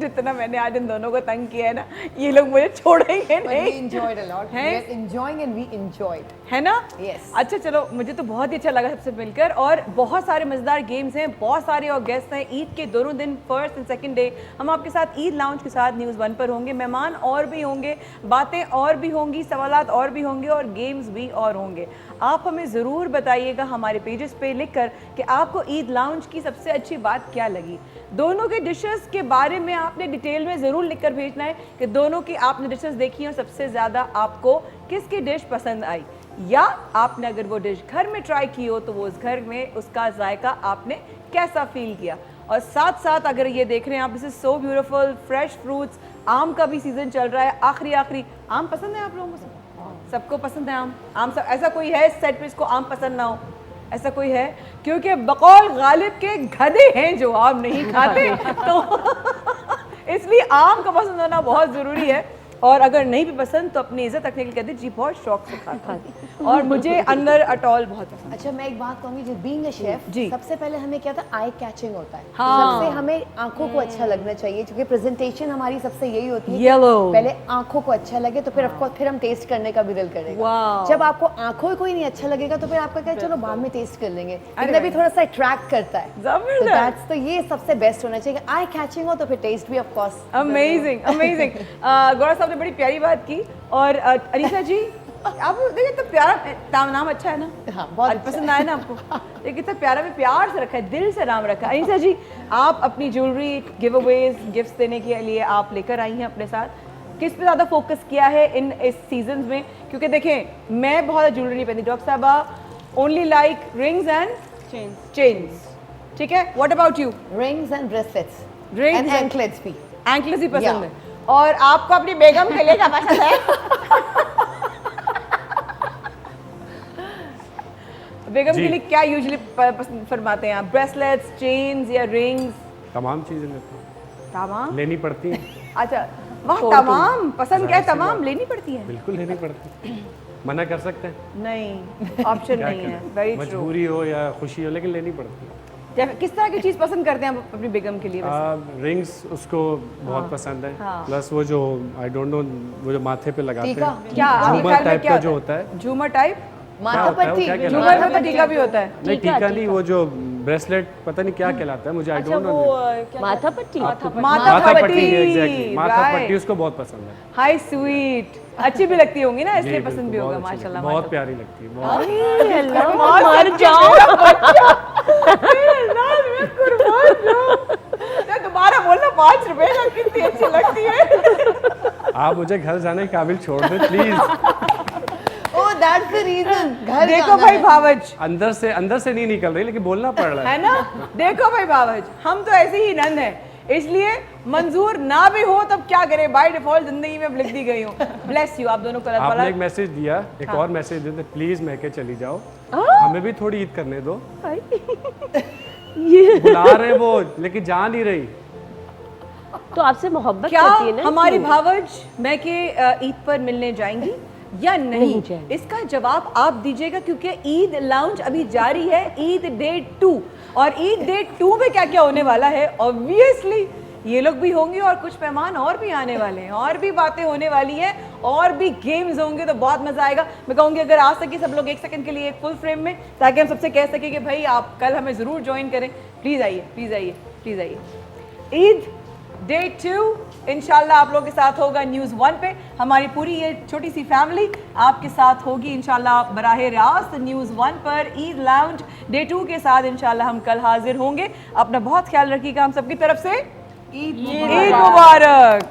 जितना मैंने आज इन दोनों को तंग किया है ना, ये लोग मुझे छोड़ेंगे But we नहीं, enjoyed a lot. We हैं? are enjoying and we enjoyed. है ना? Yes. अच्छा चलो, मुझे तो बहुत ही अच्छा लगा सबसे मिलकर, और बहुत सारे मज़ेदार गेम्स हैं, बहुत सारे और गेस्ट हैं। ईद के दोनों दिन, फर्स्ट एंड सेकंड डे, हम आपके साथ ईद लाउंज के साथ न्यूज़ 1 पर होंगे। मेहमान और भी होंगे, बातें और भी होंगी, सवालात और भी होंगे और गेम्स भी और होंगे। आप हमें ज़रूर बताइएगा हमारे पेजेस पे लिखकर कि आपको ईद लाउंज की सबसे अच्छी बात क्या लगी। दोनों के डिशेस के बारे में आपने डिटेल में ज़रूर लिखकर भेजना है कि दोनों की आपने डिशेस देखी हैं और सबसे ज़्यादा आपको किसकी डिश पसंद आई, या आपने अगर वो डिश घर में ट्राई की हो तो वो उस घर में उसका जायका आपने कैसा फील किया। और साथ साथ अगर ये देख रहे हैं आप, this is so beautiful, fresh fruits, आम का भी सीज़न चल रहा है। आखिरी आम पसंद है आप लोगों को? सबको पसंद है आम सब? ऐसा कोई है इस सेट पे इसको आम पसंद ना हो? ऐसा कोई है? क्योंकि बकौल गालिब के गधे हैं जो आम नहीं खाते, तो इसलिए आम का पसंद होना बहुत ज़रूरी है। और अगर नहीं भी पसंद तो अपनी इज्जत रखने के लिए कहते जी बहुत शौक से खाता है। और मुझे अंदर अटॉल बहुत पसंद है। अच्छा, मैं एक बात कहूँगी, जो बीइंग अ शेफ, जी। सबसे पहले हमें क्या था, आई कैचिंग होता है। हाँ। सबसे हमें आंखों को अच्छा लगना चाहिए, क्योंकि प्रेजेंटेशन हमारी सबसे यही होती है कि Yellow। पहले आंखों को अच्छा लगे तो फिर ऑफकोर्स फिर हम टेस्ट करने का भी दिल करेगा। Wow। जब आपको आंखों को ही नहीं अच्छा लगेगा तो फिर आपका क्या, चलो बाद में टेस्ट कर लेंगे, लेकिन अरे अभी थोड़ा सा अट्रैक्ट करता है। जबरदस्त। तो ये सबसे बेस्ट होना चाहिए, आई कैचिंग हो तो फिर टेस्ट भी ऑफकोर्स। Amazing amazing. गौरव साहब ने बड़ी प्यारी बात की। और अनीशा जी, आप देखिए तो प्यारा नाम अच्छा है ना? हाँ, बहुत अच्छा पसंद आया ना आपको? देखिए कितना प्यारा में प्यार से रखा है, दिल से नाम रखा है। अनीशा जी, आप अपनी ज्वेलरी गिव अवेज, गिफ्ट्स देने के लिए आप लेकर आई हैं अपने साथ, किस पे ज़्यादा फोकस किया है इस सीजन में? क्योंकि देखें मैं बहुत ज्वेलरी नहीं पहनती, डॉक्टर साहबा only like rings and chains, ठीक है? What about you? Rings and bracelets Rings and and- anklets भी। एंकलेस ही पसंद Yeah। है। और आपको अपनी बेगम के लिए क्या पसंद है? बेगम जी। के लिए क्या यूजुअली पसंद फरमाते हैं आप? ब्रेसलेट्स, चेन्स या रिंग्स? तमाम चीज़ें लेते हैं, तमाम। लेनी पड़ती हैं। अच्छा, वाह, तमाम पसंद क्या है? तमाम लेनी पड़ती है? बिल्कुल लेनी पड़ती है, मना कर सकते हैं? नहीं, ऑप्शन क्या नहीं है। करें? Very true. मजबूरी हो या खुशी हो, लेकिन लेनी पड़ती है। किस तरह की चीज़ पसंद करते हैं आप अपनी बेगम के लिए वैसे? रिंग्स उसको बहुत पसंद है, हाँ। प्लस वो जो आई डोंट नो वो जो माथे पे लगाते टीका? हैं, क्या आपके झूमर ख्याल में टाइप क्या का जो होता है। झूमर टाइप? माथा होता है वो? पट्टी, क्या कहलाता झूमर है? में तो टीका भी होता है। नहीं टीका नहीं, वो जो ब्रेसलेट पता नहीं क्या कहलाता है, मुझे आई डोंट नो। माथा पट्टी। माथा पट्टी, एग्जैक्टली, माथा right. पट्टी उसको बहुत पसंद है। हाय स्वीट, अच्छी भी लगती होंगी ना, इसलिए जी, पसंद भी बिल्कुल, होगा। बहुत अच्छी माशाल्लाह, लगती है, बहुत प्यारी लगती है, बहुत। मर जाओ। माशाल्लाह। दोबारा बोलना, 5 रुपए का, कितनी अच्छी लगती है। आप मुझे घर जाने के काबिल छोड़ दें please. Oh that's the reason. घर देखो जाना भाई है। भावज, अंदर से नहीं निकल रही, लेकिन बोलना पड़ रहा है है। ना? देखो भाई भावज, हम तो ऐसे ही नंद हैं, इसलिए मंजूर ना भी हो तब क्या करें, बाय डिफॉल्ट जिंदगी में अब लिख दी गई हूँ। ब्लेस यू, आप दोनों को अल्लाह आपने ताला। एक मैसेज दिया, एक और मैसेज देते, प्लीज महके चली जाओ, हमें भी थोड़ी ईद करने दो। बुला रहे वो, लेकिन जा नहीं रही। तो आपसे मोहब्बत क्या करती है ना, हमारी क्यों? भावज मैं के ईद पर मिलने जाएंगी या नहीं? जाएंगी। इसका जवाब आप दीजिएगा, क्योंकि ईद लाउंज अभी जारी है, ईद डे 2। और ईद डे 2 में क्या क्या होने वाला है? ऑब्वियसली ये लोग भी होंगे और कुछ मेहमान और भी आने वाले हैं, और भी बातें होने वाली हैं, और भी गेम्स होंगे, तो बहुत मजा आएगा। मैं कहूँगी अगर आ सके सब लोग 1 सेकंड के लिए एक फुल फ्रेम में, ताकि हम सबसे कह सकें कि भाई आप कल हमें ज़रूर ज्वाइन करें। प्लीज़ आइए, प्लीज़ आइए, प्लीज़ आइए। ईद डे 2 इंशाल्लाह आप लोगों के साथ होगा न्यूज़ 1 पे। हमारी पूरी ये छोटी सी फैमिली आपके साथ होगी इंशाल्लाह बराह रास्त न्यूज़ 1 पर। ईद लाउंज डे 2 के साथ इंशाल्लाह हम कल हाजिर होंगे। अपना बहुत ख्याल रखिएगा, हम सबकी तरफ से ईद मुबारक।